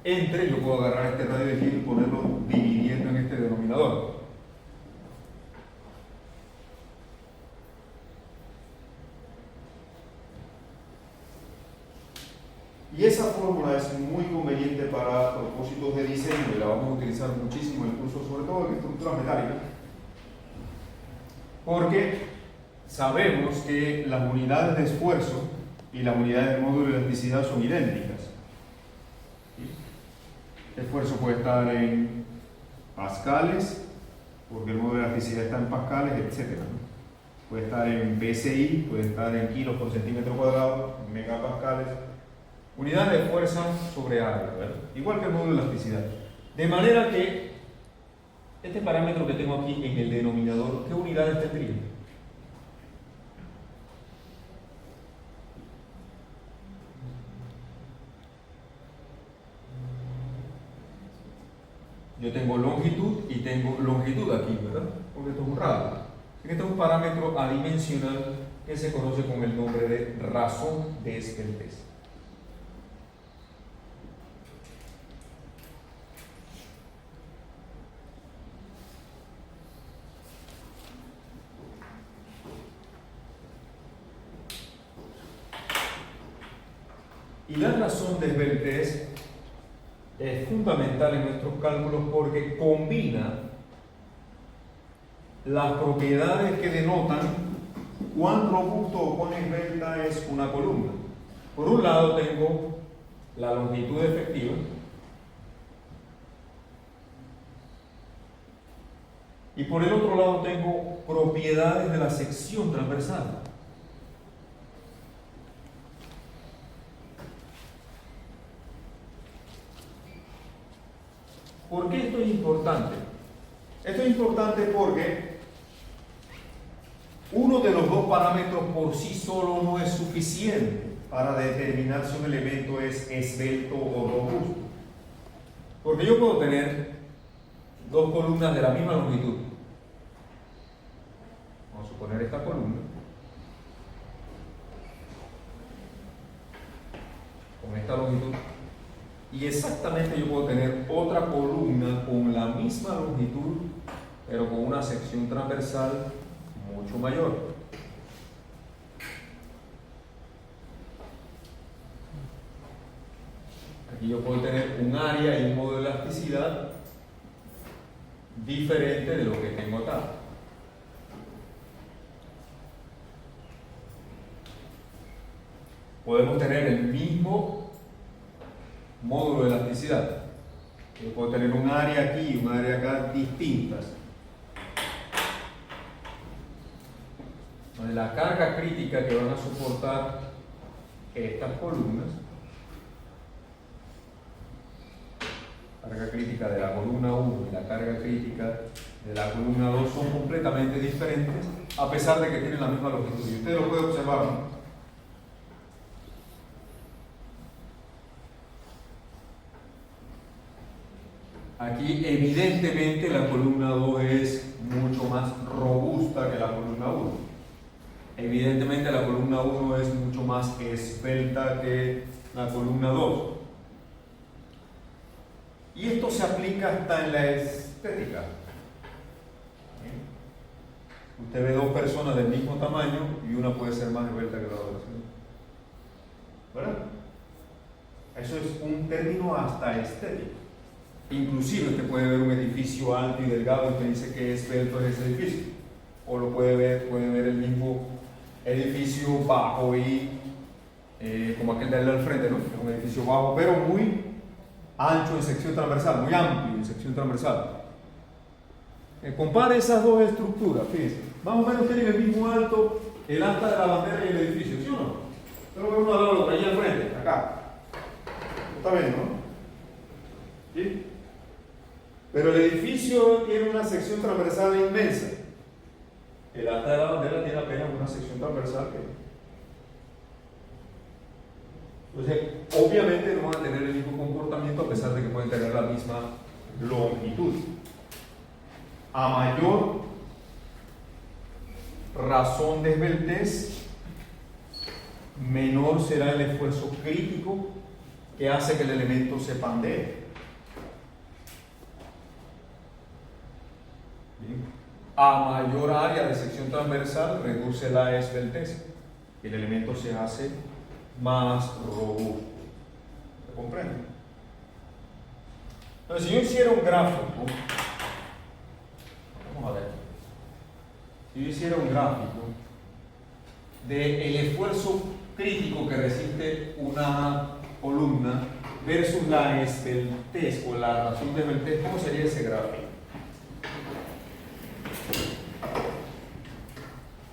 entre, yo puedo agarrar este radio de giro y ponerlo dividiendo en este denominador. Y esa fórmula es muy conveniente para propósitos de diseño y la vamos a utilizar muchísimo en el curso, sobre todo en estructuras metálicas, porque sabemos que las unidades de esfuerzo y las unidades de módulo de elasticidad son idénticas. El esfuerzo puede estar en pascales, porque el módulo de elasticidad está en pascales, etc. Puede estar en PSI, puede estar en kilos por centímetro cuadrado, en megapascales. Unidad de fuerza sobre área, ¿verdad? Igual que el módulo de elasticidad. De manera que este parámetro que tengo aquí en el denominador, ¿qué unidades tendría? Yo tengo longitud y tengo longitud aquí, ¿verdad? Porque esto es un radio. Este es un parámetro adimensional que se conoce con el nombre de razón de esbeltez. Y la razón de esbeltez es fundamental en nuestros cálculos porque combina las propiedades que denotan cuán robusto o cuán esbelta es una columna. Por un lado tengo la longitud efectiva y por el otro lado tengo propiedades de la sección transversal. ¿Por qué esto es importante? Esto es importante porque uno de los dos parámetros por sí solo no es suficiente para determinar si un elemento es esbelto o robusto. Porque yo puedo tener dos columnas de la misma longitud. Vamos a suponer esta columna con esta longitud. Y exactamente yo puedo tener otra columna con la misma longitud, pero con una sección transversal mucho mayor. Aquí yo puedo tener un área y un modo de elasticidad diferente de lo que tengo acá. Podemos tener el mismo módulo de elasticidad. Yo puedo tener un área aquí y un área acá distintas. La carga crítica que van a soportar estas columnas, carga crítica de la columna 1 y la carga crítica de la columna 2 son completamente diferentes, a pesar de que tienen la misma longitud. Y usted lo puede observar, ¿no? Aquí evidentemente la columna 2 es mucho más robusta que la columna 1. Evidentemente la columna 1 es mucho más esbelta que la columna 2. Y esto se aplica hasta en la estética. Usted ve dos personas del mismo tamaño y una puede ser más esbelta que la otra. ¿Verdad? Eso es un término hasta estético. Inclusive usted puede ver un edificio alto y delgado y usted dice que esbelto es ese edificio. O lo puede ver el mismo edificio bajo y como aquel de al frente, ¿no? Es un edificio bajo, pero muy ancho en sección transversal, muy amplio en sección transversal. Compare esas dos estructuras, fíjense. Más o menos tienen el mismo alto el asta de la bandera y el edificio, ¿sí o no? Pero ve uno al lado, allá al frente, acá. ¿Está bien, no? ¿Sí? Pero el edificio tiene una sección transversal inmensa. El asta de la bandera tiene apenas una sección transversal entonces, obviamente no van a tener el mismo comportamiento a pesar de que pueden tener la misma longitud. A mayor razón de esbeltez, menor será el esfuerzo crítico que hace que el elemento se pandee. Bien. A mayor área de sección transversal, reduce la esbeltez. El elemento se hace más robusto. ¿Se comprende? Entonces, si yo hiciera un gráfico, vamos a ver. Si yo hiciera un gráfico del esfuerzo crítico que resiste una columna versus la esbeltez o la razón de esbeltez, ¿cómo sería ese gráfico?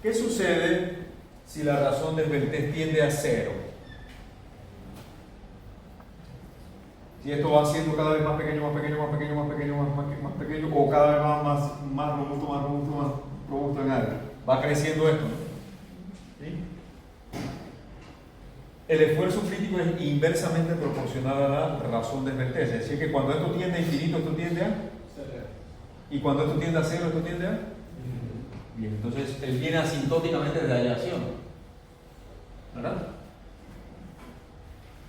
¿Qué sucede si la razón de esbeltez tiende a 0? Si esto va siendo cada vez más pequeño, más pequeño, más pequeño, más pequeño, más pequeño, o cada vez más robusto en área, va creciendo esto, ¿no? ¿Sí? El esfuerzo crítico es inversamente proporcional a la razón de esbeltez, es decir, que cuando esto tiende a infinito, esto tiende a, y cuando esto tiende a 0, esto tiende a. Bien, entonces él viene asintóticamente de allá, ¿sí o no? ¿Verdad?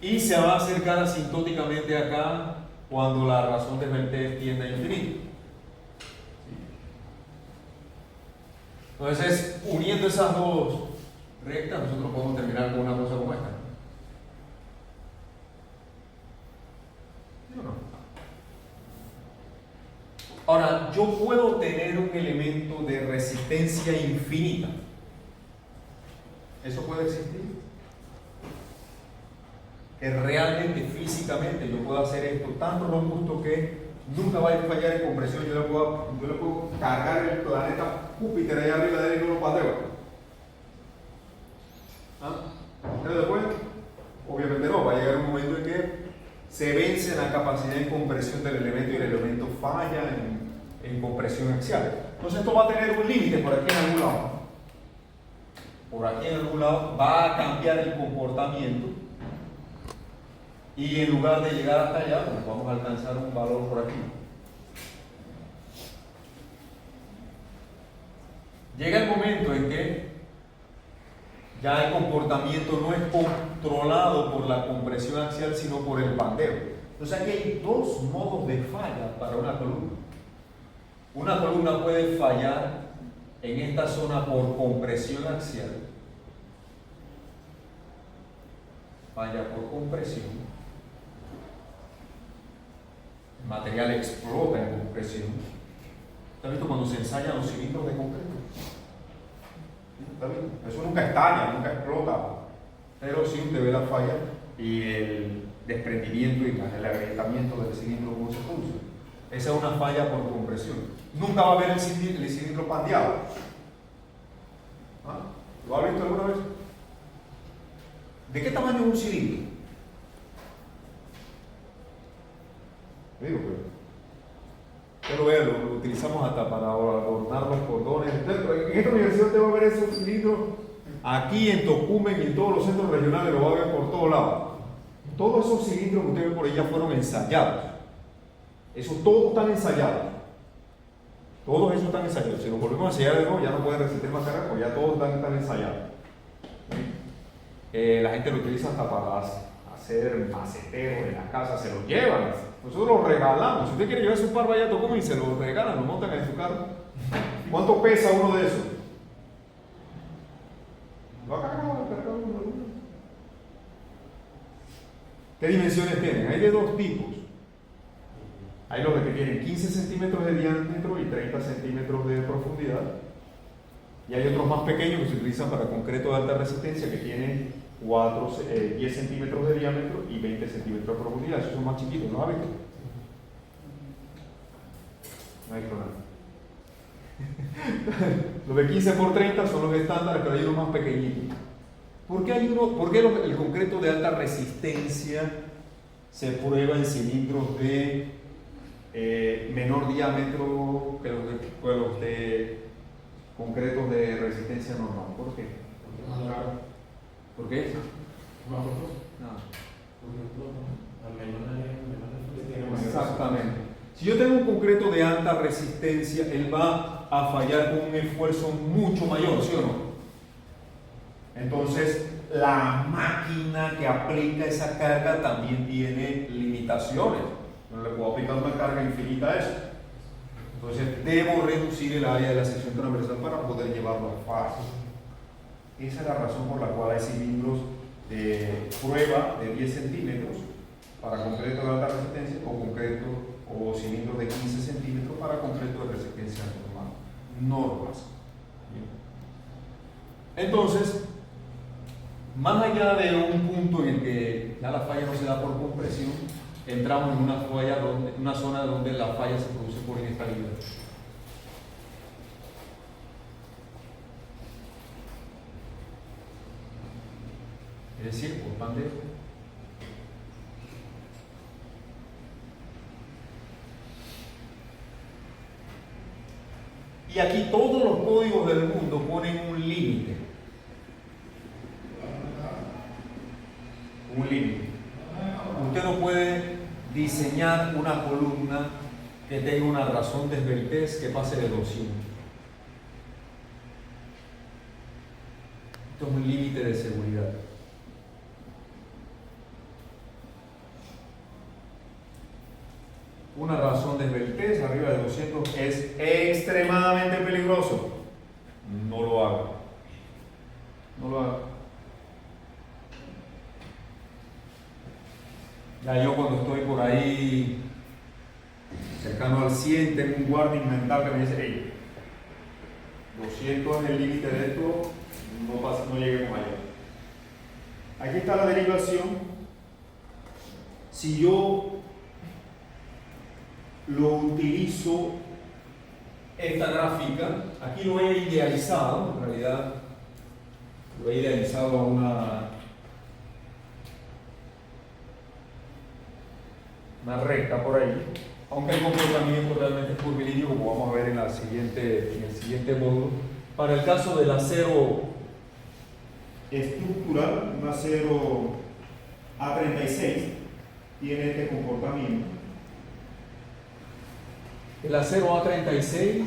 Y se va a acercar asintóticamente acá cuando la razón de esbeltez tiende a infinito. Entonces, uniendo esas dos rectas, nosotros podemos terminar con una cosa como esta. ¿Sí o no? Ahora, yo puedo tener un elemento de resistencia infinita. ¿Eso puede existir? Que realmente físicamente yo puedo hacer esto tan robusto que nunca va a fallar en compresión. Yo le puedo cargar el planeta Júpiter allá arriba de él y no lo pateo. ¿Ah? Pero después, obviamente no, va a llegar un momento en que se vence la capacidad de compresión del elemento y el elemento falla en compresión axial. Entonces esto va a tener un límite por aquí en algún lado. Por aquí en algún lado va a cambiar el comportamiento y en lugar de llegar hasta allá, pues vamos a alcanzar un valor por aquí. Llega el momento en que ya el comportamiento no es controlado por la compresión axial, sino por el bandeo. Entonces aquí hay dos modos de falla para una columna. Una columna puede fallar en esta zona por compresión axial. Falla por compresión. El material explota en compresión. ¿Está visto cuando se ensayan los cilindros de concreto? ¿Está bien? Eso nunca estalla, nunca explota, pero sí usted ve la falla y el desprendimiento y el agrietamiento del cilindro como se produce. Esa es una falla por compresión. Nunca va a haber el cilindro pandeado. ¿Ah? ¿Lo ha visto alguna vez? ¿De qué tamaño es un cilindro? Digo, pero lo utilizamos hasta para adornar los cordones. En esta universidad usted va a ver esos cilindros aquí en Tocumen y en todos los centros regionales, lo va a ver por todos lados. Todos esos cilindros que usted ve por ahí ya fueron ensayados. Esos todos están ensayados. Todos esos están ensayados. Si los volvemos a ensayar de nuevo, ya no pueden resistir más carga, porque ya todos están ensayados. La gente lo utiliza hasta para hacer maceteros en las casas, se los llevan. Nosotros los regalamos. Si usted quiere llevar su par, vaya a Tocumen y se los regalan, lo montan en su carro. ¿Cuánto pesa uno de esos? Lo ha cargado. ¿Qué dimensiones tienen? Hay de dos tipos. Hay los que tienen 15 centímetros de diámetro y 30 centímetros de profundidad. Y hay otros más pequeños que se utilizan para concreto de alta resistencia que tienen 10 centímetros de diámetro y 20 centímetros de profundidad. Esos son más chiquitos, ¿los ha visto? No hay nada. Los de 15 por 30 son los estándares, pero hay unos más pequeñitos. ¿Por qué el concreto de alta resistencia se prueba en cilindros de menor diámetro que los de concretos de resistencia normal? ¿Por qué? ¿Por qué? Exactamente. Si yo tengo un concreto de alta resistencia, él va a fallar con un esfuerzo mucho mayor, ¿sí o no? Entonces, la máquina que aplica esa carga también tiene limitaciones. No le puedo aplicar una carga infinita a eso. Entonces, debo reducir el área de la sección transversal para poder llevarlo a fase. Esa es la razón por la cual hay cilindros de prueba de 10 centímetros para concreto de alta resistencia o cilindros de 15 centímetros para concreto de resistencia normal. Normas. Entonces, más allá de un punto en el que ya la falla no se da por compresión, entramos en una zona donde la falla se produce por inestabilidad. Es decir, por pandemia. Y aquí todos los códigos del mundo ponen un límite. Un límite. Usted no puede diseñar una columna que tenga una razón de esbeltez que pase de 200. Esto es un límite de seguridad. Una razón de esbeltez arriba de 200 es extremadamente peligroso. No lo haga. No lo haga. Ya yo cuando estoy por ahí cercano al 100 tengo un warning mental que me dice, hey, 200 es el límite de esto, no lleguemos allá. Aquí está la derivación. Si yo lo utilizo esta gráfica, aquí lo he idealizado, en realidad lo he idealizado a una recta por ahí. aunque el comportamiento realmente es curvilíneo, como vamos a ver en el siguiente módulo. Para el caso del acero estructural, un acero A36 tiene este comportamiento. El acero A36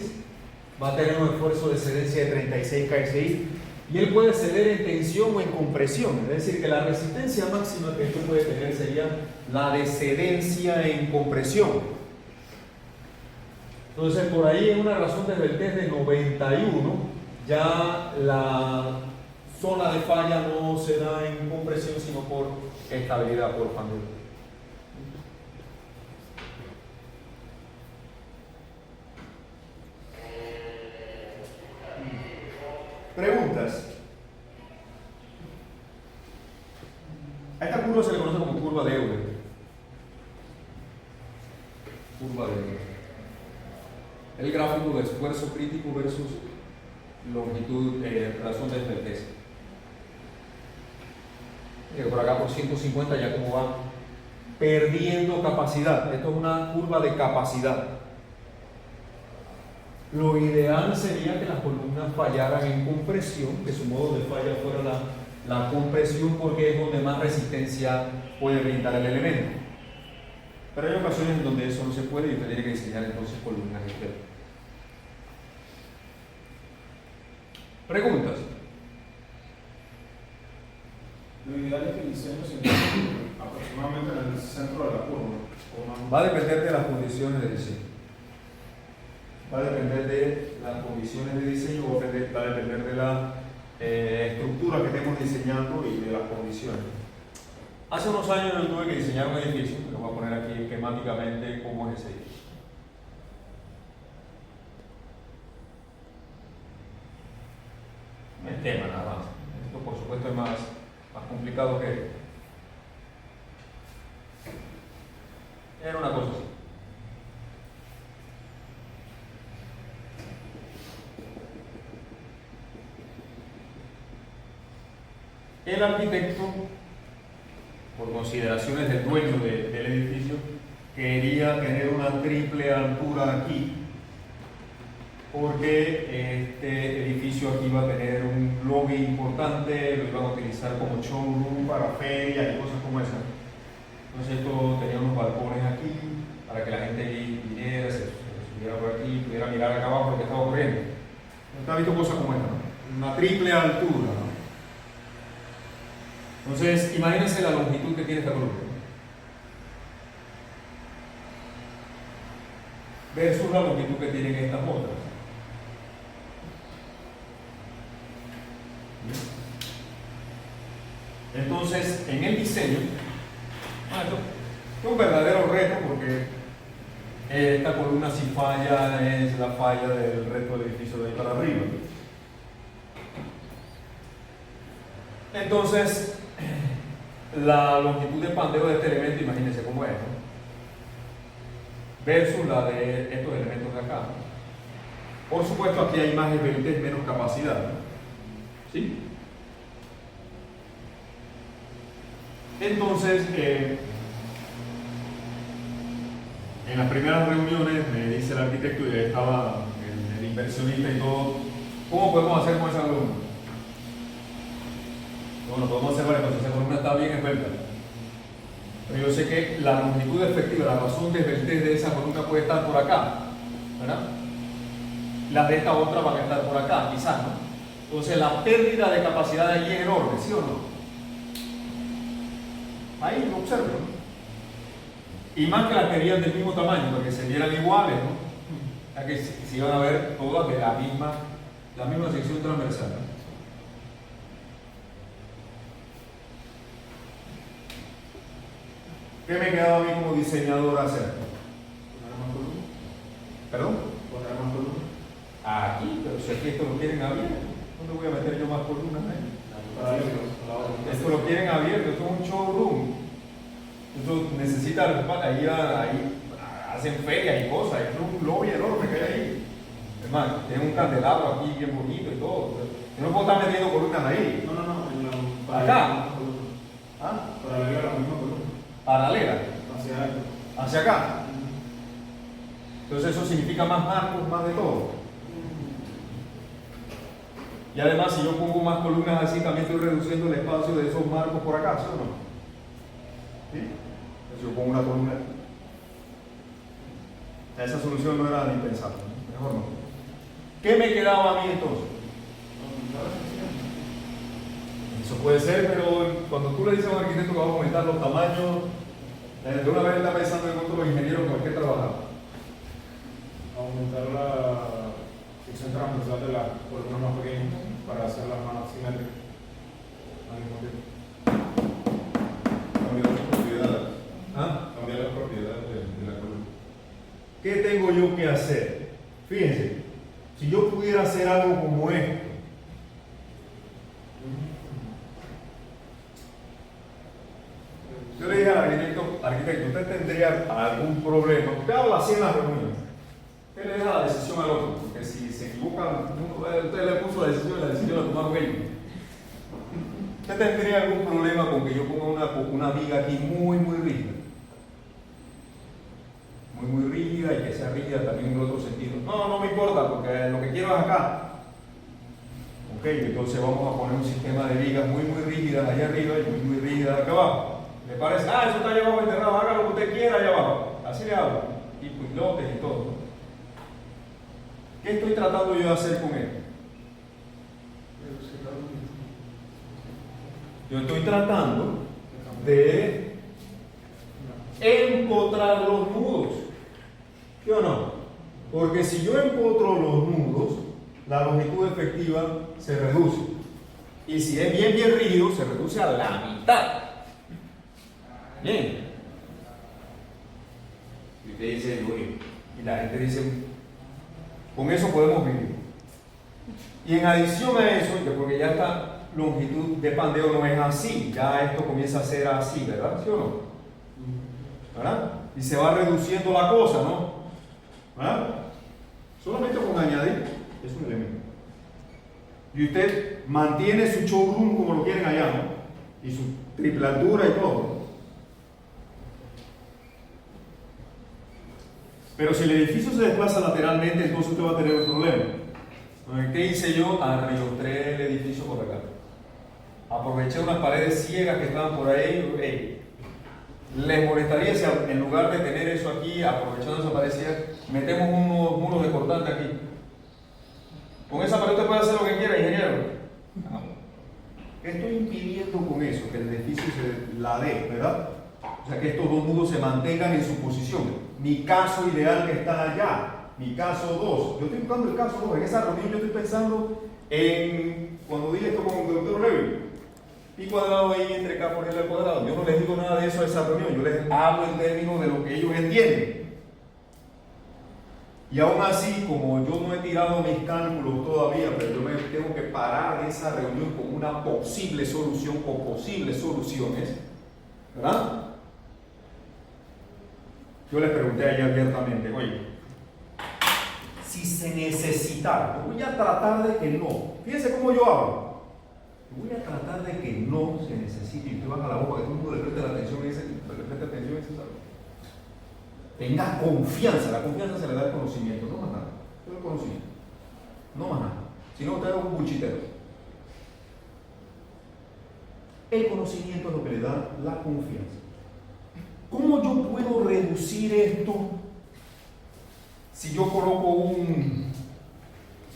va a tener un esfuerzo de cedencia de 36 kSI y él puede ceder en tensión o en compresión, es decir, que la resistencia máxima que esto puede tener sería la de cedencia en compresión. Entonces, por ahí en una razón de Beltès de 91, ya la zona de falla no se da en compresión, sino por estabilidad, por fandero. Preguntas. A esta curva se le conoce como curva de Euler. Curva de Euler. El gráfico de esfuerzo crítico versus longitud, razón de Beltès. Por acá por 150 ya como va perdiendo capacidad. Esto es una curva de capacidad. Lo ideal sería que las columnas fallaran en compresión, que su modo de falla fuera la compresión, porque es donde más resistencia puede brindar el elemento. Pero hay ocasiones en donde eso no se puede y usted tiene que diseñar entonces columnas externas. ¿Preguntas? Lo ideal es que el diseño se encuentre aproximadamente en el centro de la curva. Va a depender de las condiciones de diseño. Va a depender de las condiciones de diseño, va a depender de la estructura que estemos diseñando y de las condiciones. Hace unos años yo tuve que diseñar un edificio, lo voy a poner aquí esquemáticamente cómo es ese edificio. El tema nada más. Esto por supuesto es más complicado que esto. Era una cosa así. El arquitecto, por consideraciones del dueño del edificio, quería tener una triple altura aquí, porque este edificio aquí va a tener un lobby importante, lo iban a utilizar como showroom para ferias y cosas como esas. Entonces esto tenía unos balcones aquí, para que la gente viniera, se subiera por aquí, pudiera mirar acá abajo lo que estaba ocurriendo. ¿No ha visto cosas como esta? ¿No? Una triple altura, ¿no? Entonces, imagínense la longitud que tiene esta columna versus la longitud que tienen estas otras. Entonces, en el diseño, esto es un verdadero reto porque esta columna si falla es la falla del resto del edificio de ahí para arriba. Entonces, la longitud de pandeo de este elemento, imagínense cómo es, ¿no? Versus la de estos elementos de acá. Por supuesto, aquí hay más Beltès, menos capacidad, ¿no? ¿Sí? Entonces, en las primeras reuniones me dice el arquitecto, y estaba el inversionista y todo, ¿cómo podemos hacer con esa columna? Bueno, podemos hacer varias cosas. Esa columna está bien esbelta, pero yo sé que la longitud efectiva, la razón de Beltès de esa columna puede estar por acá, ¿verdad? Las de esta otra van a estar por acá, quizás, ¿no? Entonces la pérdida de capacidad de allí es enorme, ¿sí o no? Ahí lo observo, ¿no? Y más que las querían del mismo tamaño, porque se vieran iguales, ¿no? Ya que se iban a ver todas de la misma sección transversal, ¿no? ¿Qué me quedaba a mí como diseñador hacer? ¿Poner más columnas? ¿Perdón? ¿Poner más columnas? Aquí, pero si aquí esto lo quieren abierto, ¿dónde voy a meter yo más columnas ahí? Esto lo quieren abierto, esto es un showroom. Esto necesita, ahí hacen ferias y cosas, es un lobby enorme que hay ahí. Es más, tiene un candelabro aquí bien bonito y todo. Yo no puedo estar metiendo columnas ahí. No, Acá. ¿Ah? ¿Ah? Paralela a la misma columna. ¿Ah? Paralela a la misma columna. Paralela. Hacia acá. Hacia alto. Entonces, imagínense, Entonces eso significa más marcos, más de todo. Y además, si yo pongo más columnas así, también estoy reduciendo el espacio de esos marcos por acá, ¿sí o no? ¿Sí? Entonces yo pongo una columna aquí. Esa solución no era ni pensable, mejor no. ¿Qué me quedaba a mí entonces? Eso puede ser, pero cuando tú le dices a un arquitecto que va a aumentar los tamaños, de una vez está pensando en cuánto los ingenieros con el que trabajan. Aumentar la sección transversal de las columnas más pequeñas para hacerlas más simétricas al mismo tiempo. Cambiar las propiedades. ¿Ah? Cambiar las propiedades de la columna. ¿Qué tengo yo que hacer? Fíjense, si yo pudiera hacer algo como esto, yo le dije al arquitecto, usted tendría algún problema, usted habla así en las reuniones, usted le deja la decisión al otro, porque si se equivocan, usted le puso la decisión la tomaron ellos. ¿Usted tendría algún problema con que yo ponga una viga aquí muy rígida? Muy rígida y que sea rígida también en otro sentido. No me importa, porque lo que quiero es acá. Ok, entonces vamos a poner un sistema de vigas muy rígidas allá arriba y muy rígidas acá abajo. ¿Le parece? Eso está allá abajo enterrado, haga lo que usted quiera allá abajo. Así le hablo. Y pilotes y todo. ¿Qué estoy tratando yo de hacer con él? Yo estoy tratando de empotrar los nudos. ¿Sí o no? Porque si yo empotro los nudos, la longitud efectiva se reduce. Y si es bien rígido, se reduce a la mitad. Bien. Y usted dice, uy, y la gente dice, con eso podemos vivir. Y en adición a eso, porque ya esta longitud de pandeo no es así, ya esto comienza a ser así, ¿verdad? ¿Sí o no? ¿Verdad? Y se va reduciendo la cosa, ¿no? ¿Verdad? Solamente con añadir es un elemento. Y usted mantiene su showroom como lo quieren allá, ¿no? Y su triple altura y todo. Pero si el edificio se desplaza lateralmente, entonces usted va a tener un problema. ¿Qué hice yo? Arriostré el edificio por acá. Aproveché unas paredes ciegas que estaban por ahí. ¿Les molestaría si en lugar de tener eso aquí, aprovechando esa pared ciega, metemos unos muros de cortante aquí? Con esa pared usted puede hacer lo que quiera, ingeniero. ¿Qué estoy impidiendo con eso? Que el edificio se ladee, ¿verdad? O sea, que estos dos muros se mantengan en su posición. Mi caso ideal que está allá, mi caso 2. Yo estoy buscando el caso 2. En esa reunión yo estoy pensando en, cuando dije esto con el doctor Levy, pi cuadrado ahí entre K por L al cuadrado. Yo no les digo nada de eso a esa reunión, yo les hablo en términos de lo que ellos entienden. Y aún así, como yo no he tirado mis cálculos todavía, pero yo me tengo que parar de esa reunión con una posible solución o posibles soluciones, ¿verdad? Yo les pregunté allá abiertamente, oye, si se necesitara, yo voy a tratar de que no, fíjense cómo yo hablo, yo voy a tratar de que no se necesite, y usted baja la boca, que todo el mundo le preste atención a ese, tenga confianza, la confianza se le da el conocimiento, no más nada, solo el conocimiento, no más nada, si no usted es un buchitero. El conocimiento es lo que le da la confianza. ¿Cómo yo puedo reducir esto si yo coloco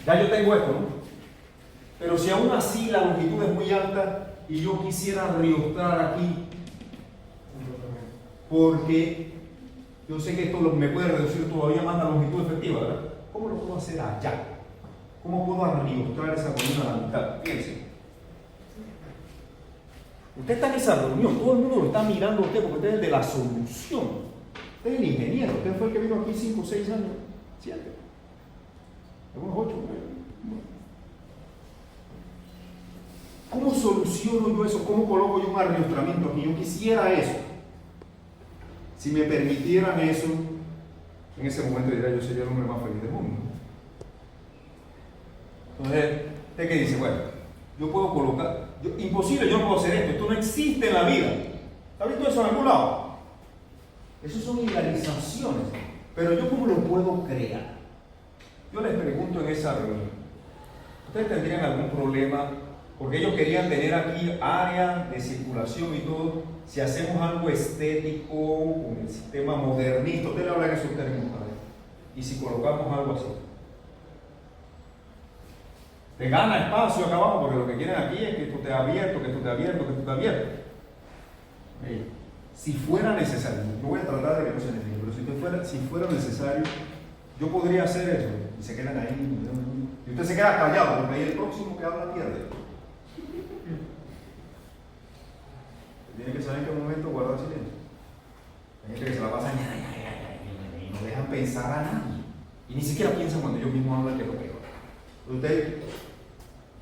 ya yo tengo esto, ¿no? Pero si aún así la longitud es muy alta y yo quisiera riostrar aquí, porque yo sé que esto me puede reducir todavía más la longitud efectiva, ¿verdad? ¿Cómo lo puedo hacer allá? ¿Cómo puedo arriostrar esa columna a la mitad? Fíjense. Usted está en esa reunión, todo el mundo lo está mirando a usted porque usted es el de la solución. Usted es el ingeniero, usted fue el que vino aquí 5 o 6 años, 7, algunos 8. ¿Cómo soluciono yo eso? ¿Cómo coloco yo un arriostramiento aquí? Yo quisiera eso. Si me permitieran eso, en ese momento diría yo sería el hombre más feliz del mundo. Entonces, ¿usted qué dice? Bueno, yo puedo colocar, imposible, yo no puedo hacer esto no existe en la vida. ¿Está visto eso en algún lado? Eso son idealizaciones. Pero yo, ¿cómo lo puedo crear? Yo les pregunto en esa reunión, ¿ustedes tendrían algún problema? Porque ellos querían tener aquí área de circulación y todo. Si hacemos algo estético, con el sistema modernista, ustedes hablan en esos términos, ¿vale? Y si colocamos algo así, te gana espacio acá abajo, porque lo que quieren aquí es que esto esté abierto, que esto esté abierto, que esto esté abierto. Si fuera necesario, yo voy a tratar de que no sea necesario, pero si fuera necesario, yo podría hacer eso. Y se quedan ahí, y usted se queda callado, porque ahí el próximo que habla pierde. Tiene que saber en qué momento guardar silencio. Hay gente que se la pasa y no dejan pensar a nadie. Y ni siquiera piensan cuando ellos mismos hablan, que es lo peor. Usted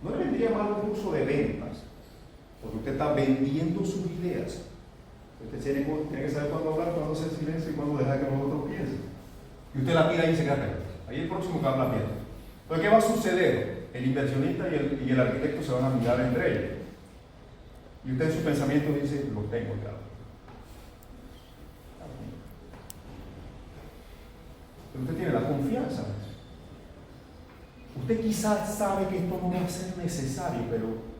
no le vendría mal un curso de ventas, porque usted está vendiendo sus ideas. Usted tiene que saber cuándo hablar, cuándo hacer silencio y cuándo dejar que los otros piensen. Y usted la tira ahí y se queda callado. Ahí el próximo que habla pierde. Entonces, ¿qué va a suceder? El inversionista y el arquitecto se van a mirar entre ellos. Y usted en su pensamiento dice, lo tengo ya. Pero usted tiene la confianza. Usted quizás sabe que esto no va a ser necesario, pero...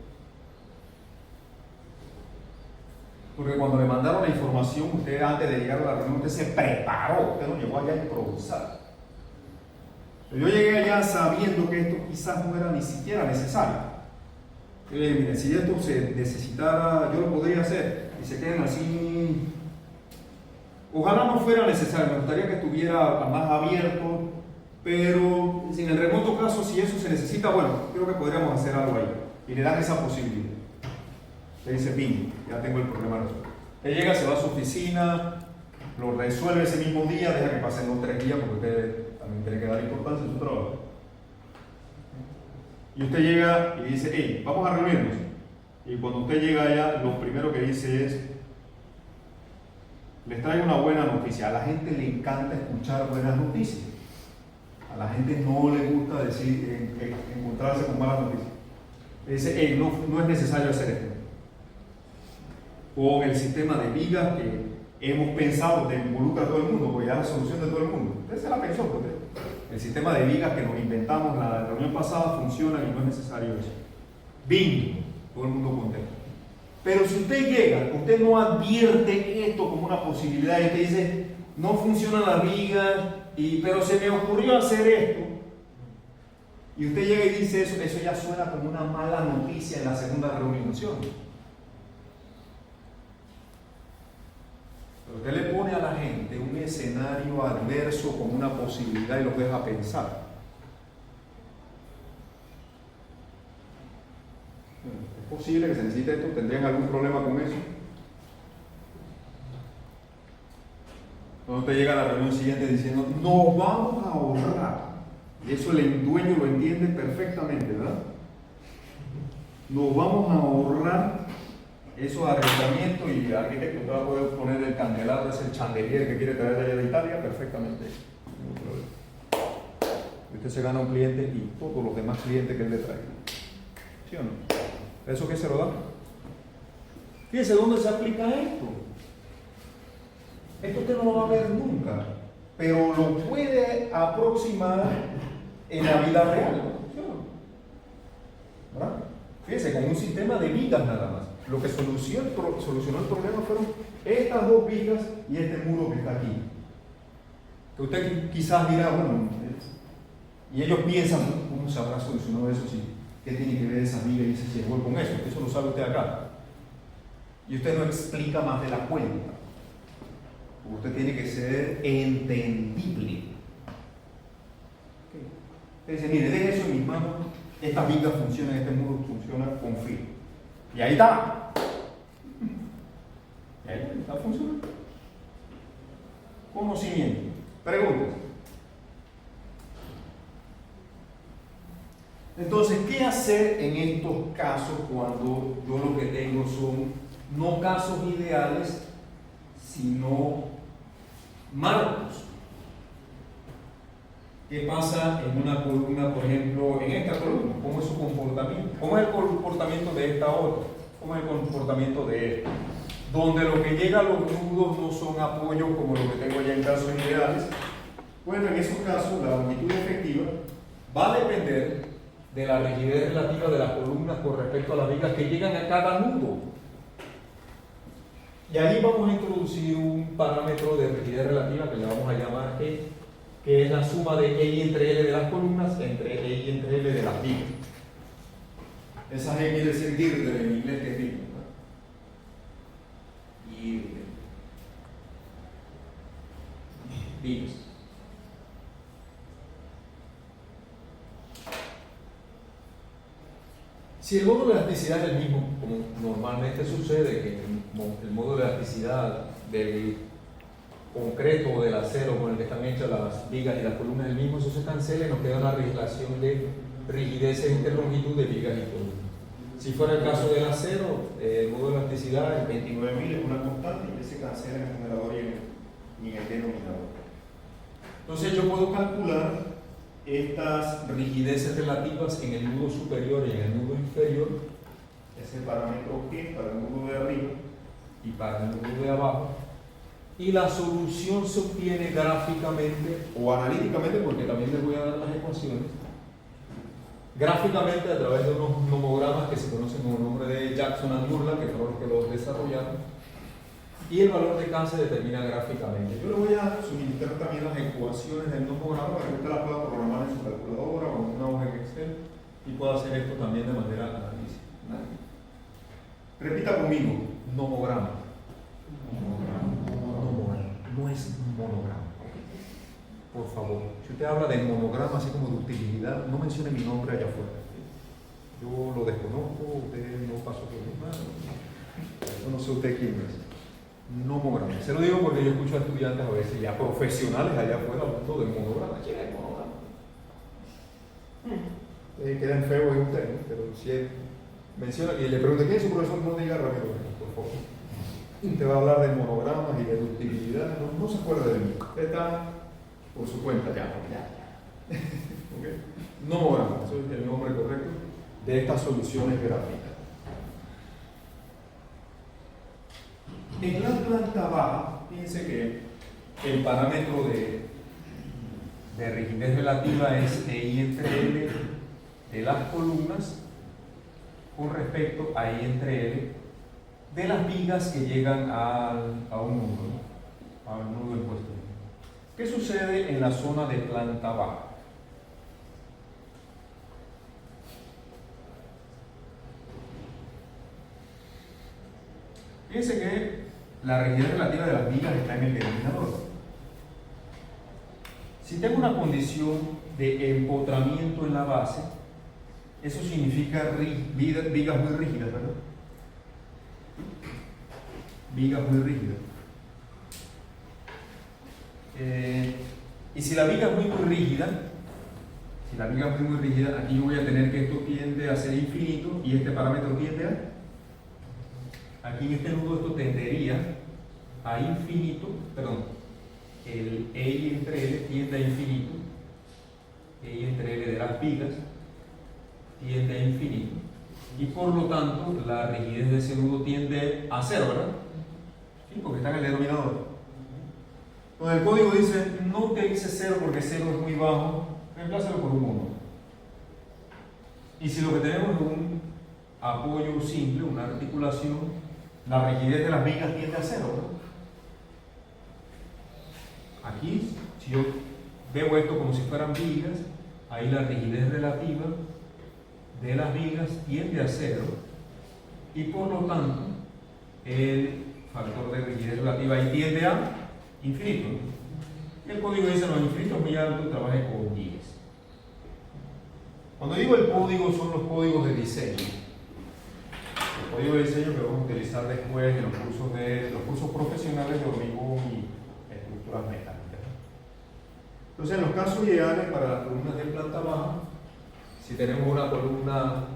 Porque cuando le mandaron la información, usted antes de llegar a la reunión, usted se preparó, usted no llegó allá a improvisar. Pero yo llegué allá sabiendo que esto quizás no era ni siquiera necesario. Yo le dije, mire, si esto se necesitara, yo lo podría hacer. Y se queden así. Ojalá no fuera necesario, me gustaría que estuviera más abierto, pero en el remoto caso, si eso se necesita, bueno, creo que podríamos hacer algo ahí. Y le dan esa posibilidad. Le dice, bingo, ya tengo el problema resuelto. Él llega, se va a su oficina, lo resuelve ese mismo día, deja que pasen los 3 días, porque usted también tiene que dar importancia a su trabajo. Y usted llega y dice, hey, vamos a reunirnos. Y cuando usted llega allá, lo primero que dice es, les traigo una buena noticia. A la gente le encanta escuchar buenas noticias. A la gente no le gusta encontrarse con malas noticias. Le dice, hey, no es necesario hacer esto. Con el sistema de vigas que hemos pensado que involucra a todo el mundo, porque ya es la solución de todo el mundo. Usted se la pensó, porque el sistema de vigas que nos inventamos la reunión pasada funciona y no es necesario eso. Bingo, todo el mundo contento. Pero si usted llega, usted no advierte esto como una posibilidad y usted dice, no funcionan las vigas, pero se me ocurrió hacer esto. Y usted llega y dice eso ya suena como una mala noticia en la segunda reunión. Usted le pone a la gente un escenario adverso como una posibilidad y los deja pensar. ¿Es posible que se necesite esto? ¿Tendrían algún problema con eso? Cuando usted llega a la reunión siguiente diciendo, nos vamos a ahorrar. Y eso el dueño lo entiende perfectamente, ¿verdad? Nos vamos a ahorrar esos arrendamientos y el arquitecto te va a poder poner el candelabro, ese chandelier que quiere traer de allá de Italia, perfectamente. Ningún problema. Usted se gana un cliente y todos los demás clientes que él le traiga. ¿Sí o no? ¿Eso qué se lo da? Fíjese dónde se aplica esto. Esto usted no lo va a ver nunca, pero lo puede aproximar en la vida real. ¿Sí o no? ¿Verdad? Fíjese, con un sistema de vigas nada más. Lo que solucionó el problema fueron estas 2 vigas y este muro que está aquí. Que usted quizás dirá, bueno, y ellos piensan, ¿cómo se habrá solucionado eso? ¿Qué tiene que ver esas vigas y ese ciervo con eso? Eso lo sabe usted acá. Y usted no explica más de la cuenta. Usted tiene que ser entendible. Usted dice, mire, deje eso en mis manos, estas vigas funcionan, este muro funciona, confío. Y ahí está. Y ahí está funcionando. Conocimiento. Preguntas. Entonces, ¿qué hacer en estos casos cuando yo lo que tengo son no casos ideales, sino marcos? ¿Qué pasa en una columna, por ejemplo, en esta columna? ¿Cómo es su comportamiento? ¿Cómo es el comportamiento de esta otra? ¿Cómo es el comportamiento de esta? Donde lo que llega a los nudos no son apoyos como lo que tengo ya en casos ideales, Bueno, en esos casos la longitud efectiva Va a depender de la rigidez relativa de las columnas con respecto a las vigas que llegan a cada nudo. Y ahí vamos a introducir un parámetro de rigidez relativa que le vamos a llamar E, que es la suma de E entre L de las columnas entre E y entre L de las vigas. esa G quiere decir girder en inglés, que es ritmo, ¿no? Girder. Vigas. Si el módulo de elasticidad es el mismo, como normalmente sucede, que el módulo de elasticidad del concreto o del acero con el que están hechas las vigas y las columnas es el mismo, eso se cancela y nos queda una relación de rigidez e interlongitud de vigas y columnas. Si fuera el caso del acero, el módulo de elasticidad es 29.000 es una constante y que se cancela en el numerador y en el denominador. Entonces yo puedo calcular estas rigideces relativas en el nudo superior y en el nudo inferior, ese parámetro G para el nudo de arriba y para el nudo de abajo, y la solución se obtiene gráficamente o analíticamente, porque también les voy a dar las ecuaciones, gráficamente a través de unos nomogramas que se conocen con el nombre de Jackson and Murla, que fueron los que los desarrollaron, y el valor de K se determina gráficamente. Yo le voy a suministrar también las ecuaciones del nomograma para que usted las pueda programar en su calculadora o en una hoja en Excel Y puedo hacer esto también de manera analítica. Repita conmigo. Nomograma. Nomograma. No es monograma. Por favor, si usted habla de monograma así como de utilidad, no mencione mi nombre allá afuera. Yo lo desconozco, usted no pasó por mis manos. Yo no sé usted quién es. Nomograma. Se lo digo porque yo escucho a estudiantes a veces ya profesionales allá afuera hablando de monograma. ¿Quién es monograma? Quedan feos en usted, ¿no? Pero si él menciona y le pregunta ¿quién es su profesor? No diga Ramiro, por favor. Usted va a hablar de monogramas y de utilidad, no se acuerda de mí. Usted está por su cuenta ya. ¿Okay? Nomograma, eso es el nombre correcto de estas soluciones gráficas. En la planta baja, fíjense que el parámetro de rigidez relativa es I entre L de las columnas con respecto a I entre L de las vigas que llegan a un nudo, ¿no? Al nudo en cuestión. ¿Qué sucede en la zona de planta baja? Fíjense que la rigidez relativa de las vigas está en el denominador. Si tengo una condición de empotramiento en la base, eso significa vigas muy rígidas, ¿verdad? Vigas muy rígidas. Y si la viga es muy rígida, aquí yo voy a tener que esto tiende a ser infinito y este parámetro tiende a... Aquí en este nudo esto tendería a infinito, perdón, el E entre L tiende a infinito, E entre L de las vigas tiende a infinito, y por lo tanto la rigidez de ese nudo tiende a cero, ¿verdad? Sí, porque está en el denominador. Entonces el código dice, no utilice cero porque cero es muy bajo, reemplácelo por un 1. Y si lo que tenemos es un apoyo simple, una articulación, la rigidez de las vigas tiende a cero, ¿no? Aquí, si yo veo esto como si fueran vigas, ahí la rigidez relativa de las vigas tiende a cero y por lo tanto el factor de rigidez relativa ahí tiende a infinito. Y el código dice, no, el infinito es muy alto, trabaje con vigas. Cuando digo el código, son los códigos de diseño. El código de diseño que vamos a utilizar después en los cursos profesionales de hormigón y estructuras metálicas. Entonces, en los casos ideales para las columnas de planta baja, si tenemos una columna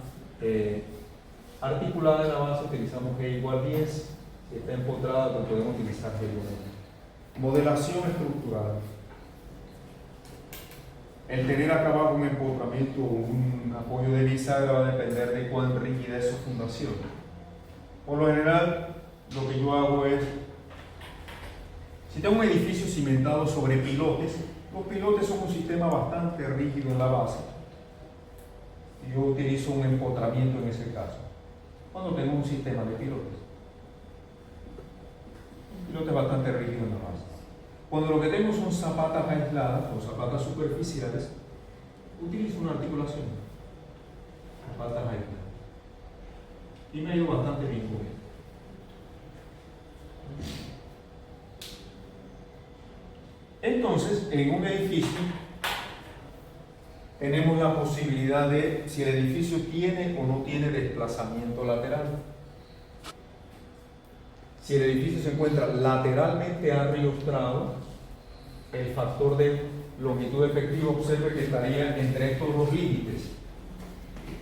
articulada en la base, utilizamos G igual 10. Si está empotrada, pues podemos utilizar G igual 1. Modelación estructural. El tener acá abajo un empotramiento o un apoyo de bisagra va a depender de cuán rígida es su fundación. Por lo general, lo que yo hago es, si tengo un edificio cimentado sobre pilotes, Los pilotes son un sistema bastante rígido en la base. Yo utilizo un empotramiento en ese caso. Cuando tengo un sistema de pilotes. El pilote es bastante rígido en la base. Cuando lo que tengo son zapatas aisladas o zapatas superficiales, utilizo una articulación. Zapatas aisladas. Y me ha ido bastante bien con esto. Entonces, en un edificio tenemos la posibilidad de si el edificio tiene o no tiene desplazamiento lateral. Si el edificio se encuentra lateralmente arriostrado, el factor de longitud efectiva, observe que estaría entre estos dos límites.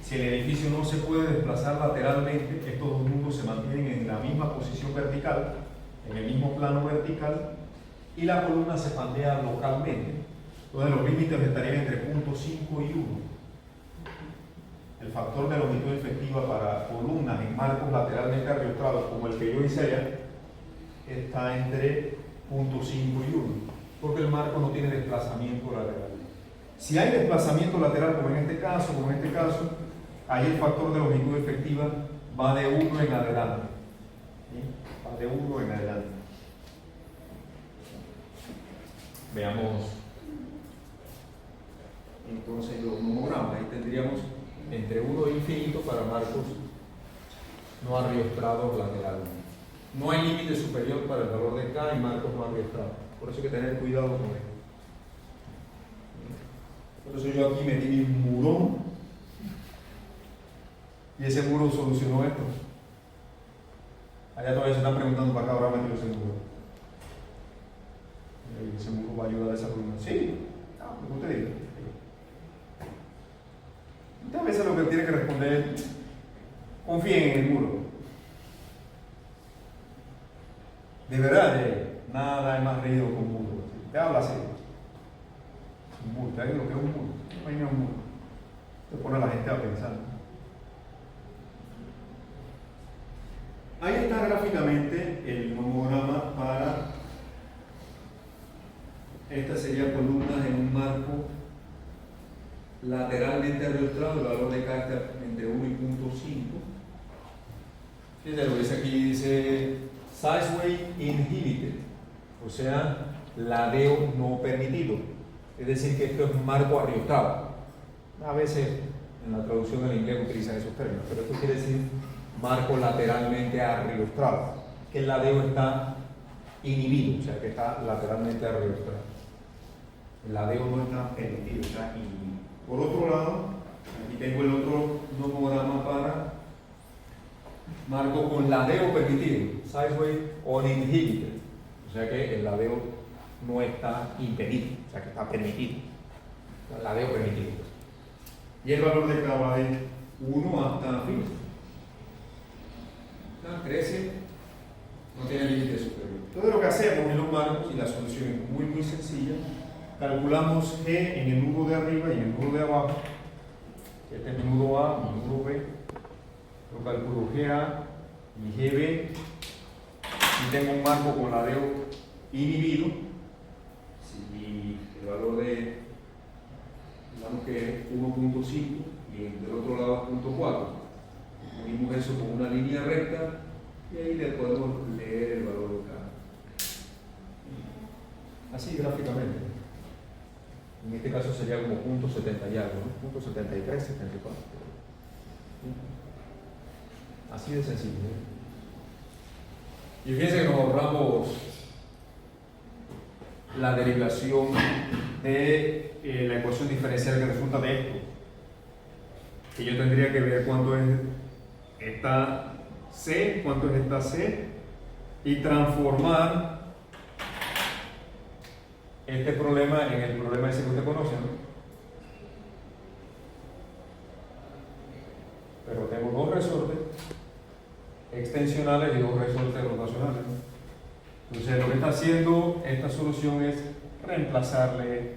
Si el edificio no se puede desplazar lateralmente, estos dos mundos se mantienen en la misma posición vertical, en el mismo plano vertical, y la columna se pandea localmente. Entonces los límites estarían entre punto 5 y 1. El factor de longitud efectiva para columnas en marcos lateralmente arriostrados, como el que yo hice allá, está entre punto 5 y 1, porque el marco no tiene desplazamiento lateral. Si hay desplazamiento lateral, como en este caso, ahí el factor de longitud efectiva va de 1 en adelante. ¿Sí? Va de 1 en adelante. Veamos entonces los nomogramas. Ahí tendríamos entre 1 e infinito para marcos no arriostrados lateralmente. No hay límite superior para el valor de K y marcos no arriostrados. Por eso hay que tener cuidado con esto. Por eso yo aquí metí mi murón y ese muro solucionó esto. Allá todavía se están preguntando para qué habrá metido ese muro. Ese muro va a ayudar a esa columna. Sí, lo que usted diga. Usted a veces lo que tiene que responder es: confíen en el muro. De verdad, nada es más rígido que un muro. Te habla así. Un muro, te digo lo que es un muro. Imagina un muro. Te pone a la gente a pensar. Ahí está gráficamente el nomograma para. Esta sería columnas en un marco lateralmente arriostrado, el valor de K está entre 1 y punto 5. Fíjense lo que dice aquí, dice sizeway inhibited, o sea, ladeo no permitido. Es decir, que esto es un marco arriostrado. A veces en la traducción del inglés utilizan esos términos, pero esto quiere decir marco lateralmente arriostrado, que el ladeo está inhibido, o sea, que está lateralmente arriostrado. El ladeo no está permitido, está inhibido. Por otro lado, aquí tengo el otro nomograma para marco con ladeo permitido, sizeway uninhibited, o sea que el ladeo no está impedido, o sea que está permitido. El ladeo permitido. Y el valor de K va de 1 hasta fin. 13 no tiene límite superior. Entonces lo que hacemos en los marcos, y la solución es muy sencilla, calculamos G en el nudo de arriba y en el nudo de abajo. Este es mi nudo A, mi nudo B. Yo calculo GA y GB. Y tengo un marco con ladeo inhibido. Si el valor de, digamos que es 1.5 y del otro lado es 0.4. Unimos eso con una línea recta y ahí le podemos leer el valor de K. Así gráficamente. En este caso sería como punto 70 y algo, ¿no? Punto 73, 74. Así de sencillo. Y fíjense que nos ahorramos la derivación de la ecuación diferencial que resulta de esto. Que yo tendría que ver cuánto es esta C, cuánto es esta C, y transformar este problema en el problema ese que usted conoce, ¿no? Pero tengo dos resortes extensionales y dos resortes rotacionales, ¿no? Entonces lo que está haciendo esta solución es reemplazarle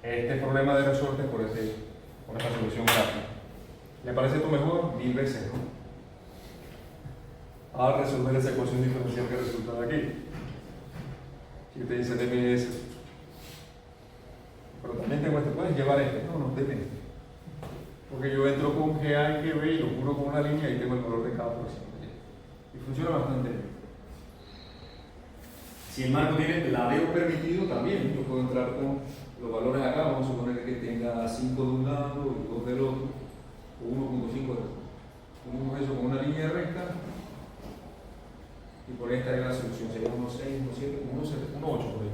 este problema de resortes por esta solución gráfica. ¿Le parece esto mejor? 1000 veces, ¿no? Al resolver esa ecuación diferencial que resulta de aquí. Si usted dice DMS, pero también tengo este, puedes llevar este, no, depende. Porque yo entro con GA y GB y lo curo con una línea y tengo el valor de cada porción. Y funciona bastante bien. Si el marco tiene ladeo permitido, también yo puedo entrar con los valores acá. Vamos a suponer que tenga 5 de un lado y 2 del otro, o 1.5 del otro. Unimos eso con una línea recta y por ahí estaría la solución. Sería 1.6, 1.7, 1.8 por ahí.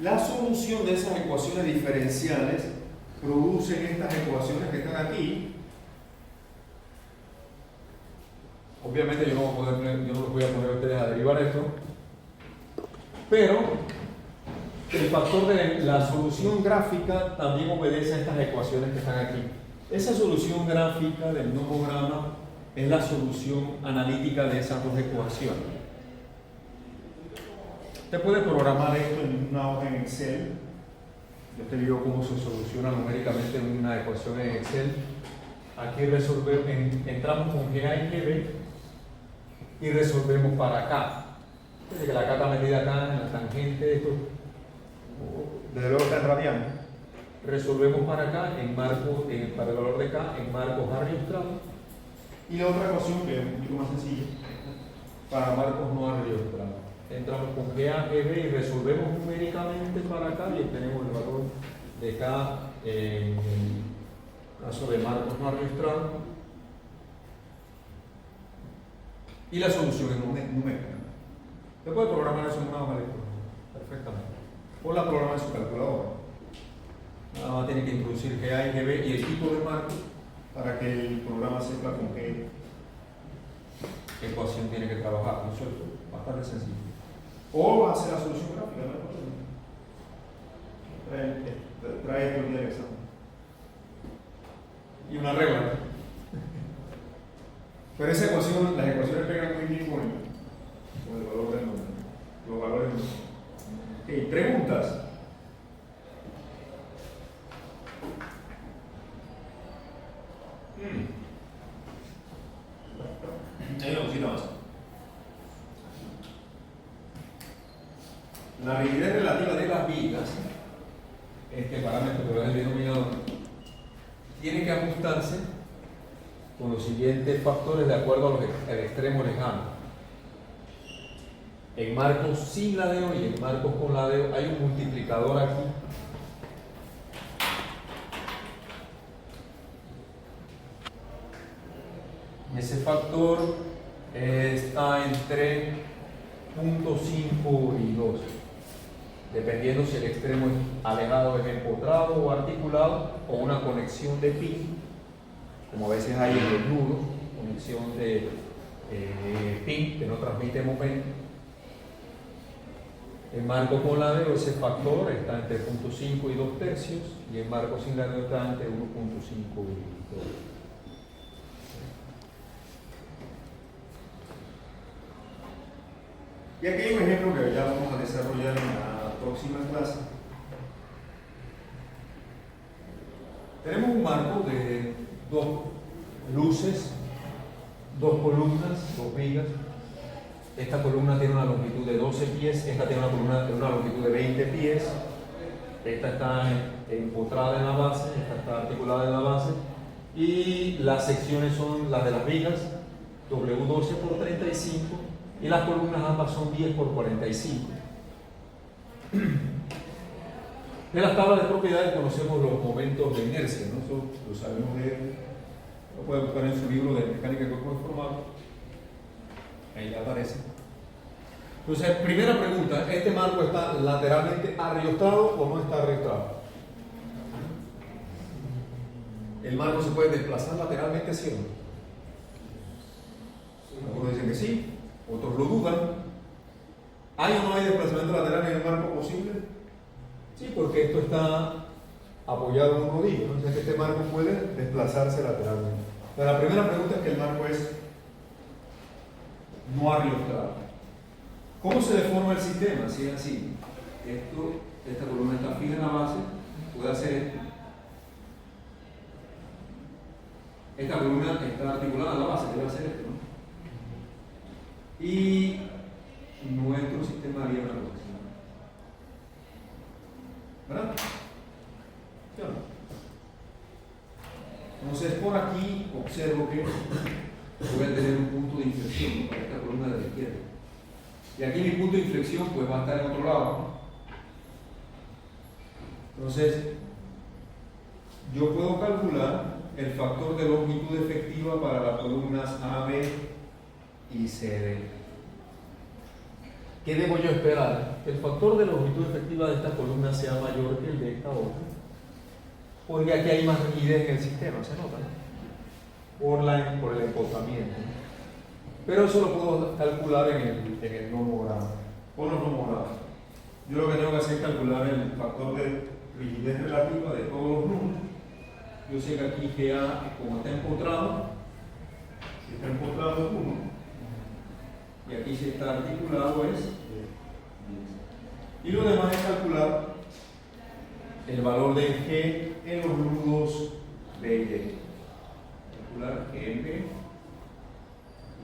La solución de esas ecuaciones diferenciales producen estas ecuaciones que están aquí. Obviamente yo no los voy a poner a ustedes a derivar esto, pero el factor de la solución gráfica también obedece a estas ecuaciones que están aquí. Esa solución gráfica del nomograma es la solución analítica de esas dos ecuaciones. Usted puede programar esto en una hoja en Excel. Yo te digo cómo se soluciona numéricamente una ecuación en Excel. Aquí entramos con GA y GB y resolvemos para acá. Desde que la K está metida acá en la tangente de esto. Desde luego está en radiano. Resolvemos para acá para el valor de K en marcos arriostrados. Y la otra ecuación que es un poquito más sencilla. Para marcos no arriostrados. Entramos con GA, GB y resolvemos numéricamente para acá y obtenemos el valor de K en el caso de marcos no arriostrados. Y la solución es numérica. Usted puede programar eso en una hoja electrónica perfectamente. O la programa en su calculadora. Nada más tiene que introducir GA y GB y el tipo de marco Para que el programa sepa con qué ecuación tiene que trabajar, ¿no es cierto? Bastante sencillo. o hace la solución gráfica, ¿no? Trae esto el día del examen. Y una regla. Pero esa ecuación, las ecuaciones pegan muy bien con el valor del número, los valores del número. Ok, preguntas. Hay una cosita más. La rigidez relativa de las vigas, Este parámetro que es el denominador, tiene que ajustarse con los siguientes factores de acuerdo al extremo lejano. En marcos sin ladeo y en marcos con ladeo hay un multiplicador aquí. Y ese factor está entre 0.5 y 2, dependiendo si el extremo es alejado, es empotrado o articulado, o una conexión de pin, como a veces hay en los nudos, conexión de pin que no transmite momento. En marco con ladeo ese factor está entre 0.5 y 2 tercios, y en marco sin ladeo está entre 1.5 y 2. y aquí hay un ejemplo que ya vamos a desarrollar en la próxima clase. Tenemos un marco de 2 luces, 2 columnas, 2 vigas. Esta columna tiene una longitud de 12 pies, esta tiene una longitud de 20 pies. Esta está empotrada en la base, esta está articulada en la base. Y las secciones son las de las vigas, W12 por 35, y las columnas ambas son 10 por 45. En las tablas de propiedades conocemos los momentos de inercia, ¿no? Eso lo sabemos lo pueden buscar en su libro de mecánica de cuerpos deformados. Ahí aparece. Entonces, primera pregunta, ¿este marco está lateralmente arriostrado o no está arriostrado? ¿El marco se puede desplazar lateralmente, sí o no? Algunos dicen que sí, otros lo dudan. ¿Hay o no hay desplazamiento lateral en el marco posible? Sí, porque esto está apoyado en un rodillo, ¿no? O sea que este marco puede desplazarse lateralmente. Pero la primera pregunta es que el marco es no arriostrado. ¿Cómo se deforma el sistema? Si es así, esta columna está fija en la base, puede hacer esto. Esta columna está articulada en la base, debe hacer esto, ¿no? Y nuestro sistema haría una cosa, ¿verdad? ¿Sí o no? Entonces, por aquí observo que voy a tener un punto de inflexión para esta columna de la izquierda. Y aquí mi punto de inflexión pues va a estar en otro lado, ¿no? Entonces, yo puedo calcular el factor de longitud efectiva para las columnas AB y CD. ¿Qué debo yo esperar? Que el factor de longitud efectiva de esta columna sea mayor que el de esta otra. Porque aquí hay más rigidez en el sistema, ¿se nota? Por el empotamiento. Pero eso lo puedo calcular en el nomograma. Por los nomogramas. Yo lo que tengo que hacer es calcular el factor de rigidez relativa de todos los números. Yo sé que aquí GA, como está empotrado, Si está empotrado es 1. y aquí si está articulado es 10. Y lo demás es calcular el valor de G en los nudos B y D. Calcular G en B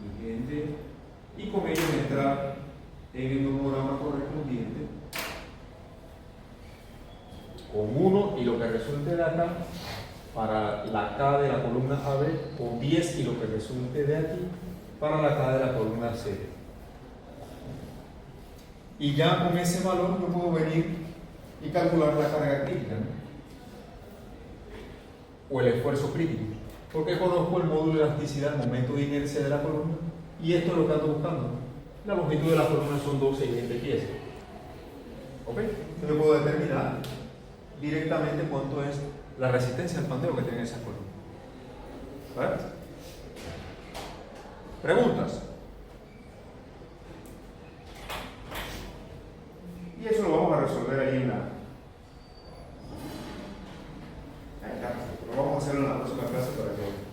y G en D. Y con ello entrar en el nomograma correspondiente. Con 1 y lo que resulte de acá para la K de la columna AB, con 10 y lo que resulte de aquí para la K de la columna C. Y ya con ese valor yo puedo venir y calcular la carga crítica, ¿no? O el esfuerzo crítico. Porque conozco el módulo de elasticidad, el momento de inercia de la columna, y esto es lo que ando buscando, ¿no? La longitud de la columna son 12 y 20 pies. ¿Ok? Yo puedo determinar directamente cuánto es la resistencia al pandeo que tiene esa columna. ¿Vale? ¿Preguntas? Y eso lo vamos a resolver ahí en la. Lo vamos a hacer en la próxima clase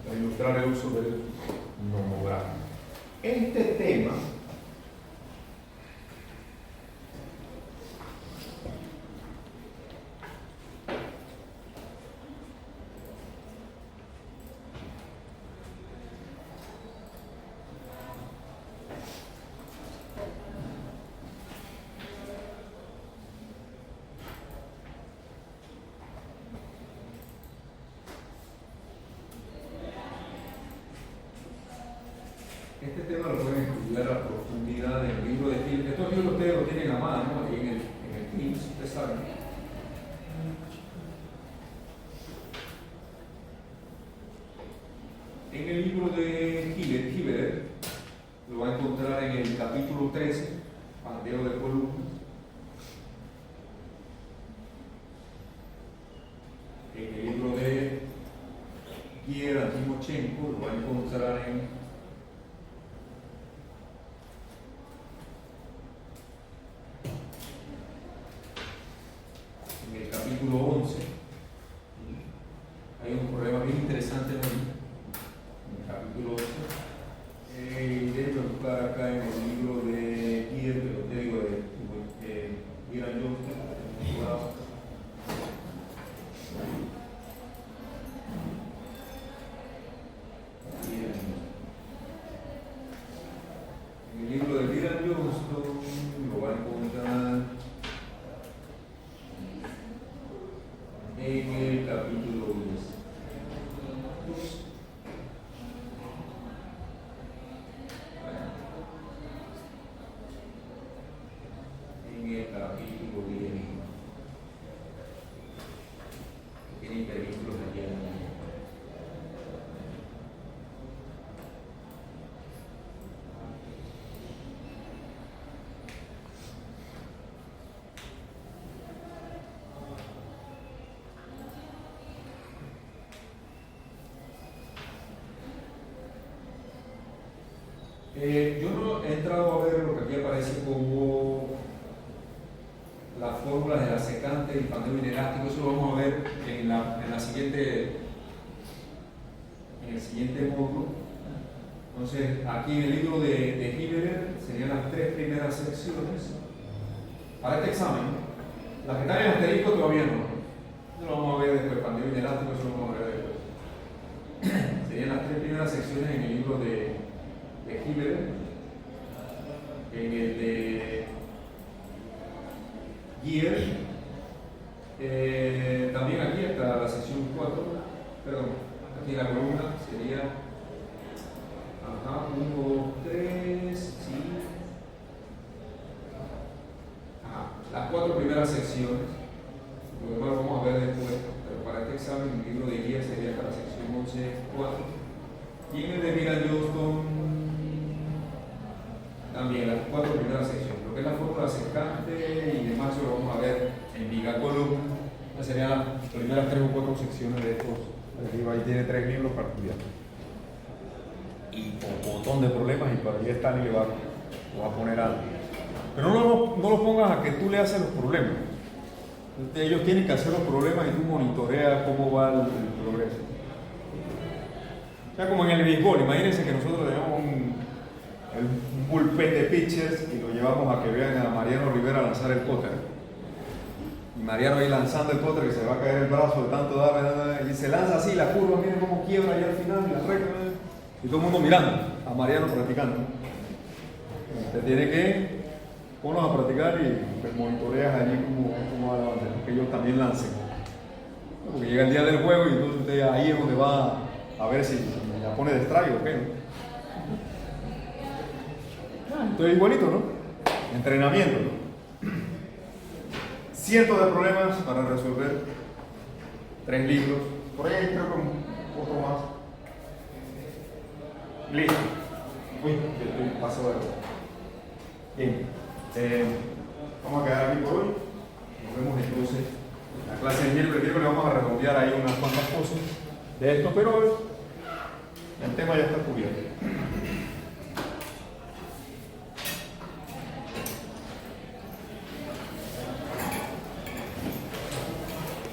para ilustrar el uso del nomograma. Este tema Este tema lo pueden estudiar a profundidad en el libro de Hill. Estos libros ustedes lo tienen a mano, ¿no? En el Teams, ustedes saben. En el libro de Hibbeler lo va a encontrar en el capítulo 13, pandeo de columnas. En el libro de Kiera Timochenko lo va a encontrar en el capítulo 11. Hay un problema bien interesante ahí, en el capítulo 11. Debo buscar acá en el libro de Kieran Johnston. En el libro de Kieran Johnston lo va a encontrar en el capítulo 10. En el capítulo 10. Tiene hipervínculos allá. Yo no he entrado a ver lo que aquí aparece como las fórmulas de la secante y pandeo inelástico. Eso lo vamos a ver en el siguiente módulo. Entonces, aquí en el libro de Hibbeler serían las 3 primeras secciones para este examen. Las que están en asterisco todavía no. Eso lo vamos a ver después, pandeo inelástico, eso lo vamos a ver después. Serían las 3 primeras secciones en el libro de Hibbeler. En el de Gear, también aquí está la sección 4, perdón, aquí en la columna sería 1, 3, sí. Las 4 primeras secciones, lo demás lo vamos a ver después, pero para este examen el libro de guía sería hasta la sección 11.4. Y en el de Mira Johnston también las 4 primeras secciones, lo que es la fórmula secante y demás, eso lo vamos a ver en Viga Columna. Estas serían las primeras 3 o 4 secciones de estos. Ahí tiene 3 libros para estudiar. Y con un montón de problemas, y para allá está, y le va a poner algo. Pero no lo pongas a que tú le haces los problemas. Ellos tienen que hacer los problemas y tú monitoreas cómo va el progreso. O sea, como en el béisbol, imagínense que nosotros tenemos un bullpen de pitchers y lo llevamos a que vean a Mariano Rivera lanzar el póter. Y Mariano ahí lanzando el póter, que se va a caer el brazo de tanto dar, y se lanza así, la curva, miren cómo quiebra ahí al final, y la recta, y todo el mundo mirando a Mariano practicando. Usted tiene que ponlos a practicar y pues, monitoreas allí cómo va la banda, que ellos también lancen. Porque llega el día del juego y entonces usted ahí es donde va a ver si la pone de strike o qué, ¿no? Entonces igualito, ¿no? Entrenamiento, ¿no? Cientos de problemas para resolver. 3 libros. Por ahí creo que un poco más. Listo. Uy, estoy paso de... Bien. Vamos a quedar aquí por hoy. Nos vemos entonces en la clase de miércoles. Creo que le vamos a redondear ahí unas cuantas cosas de esto, pero el tema ya está cubierto.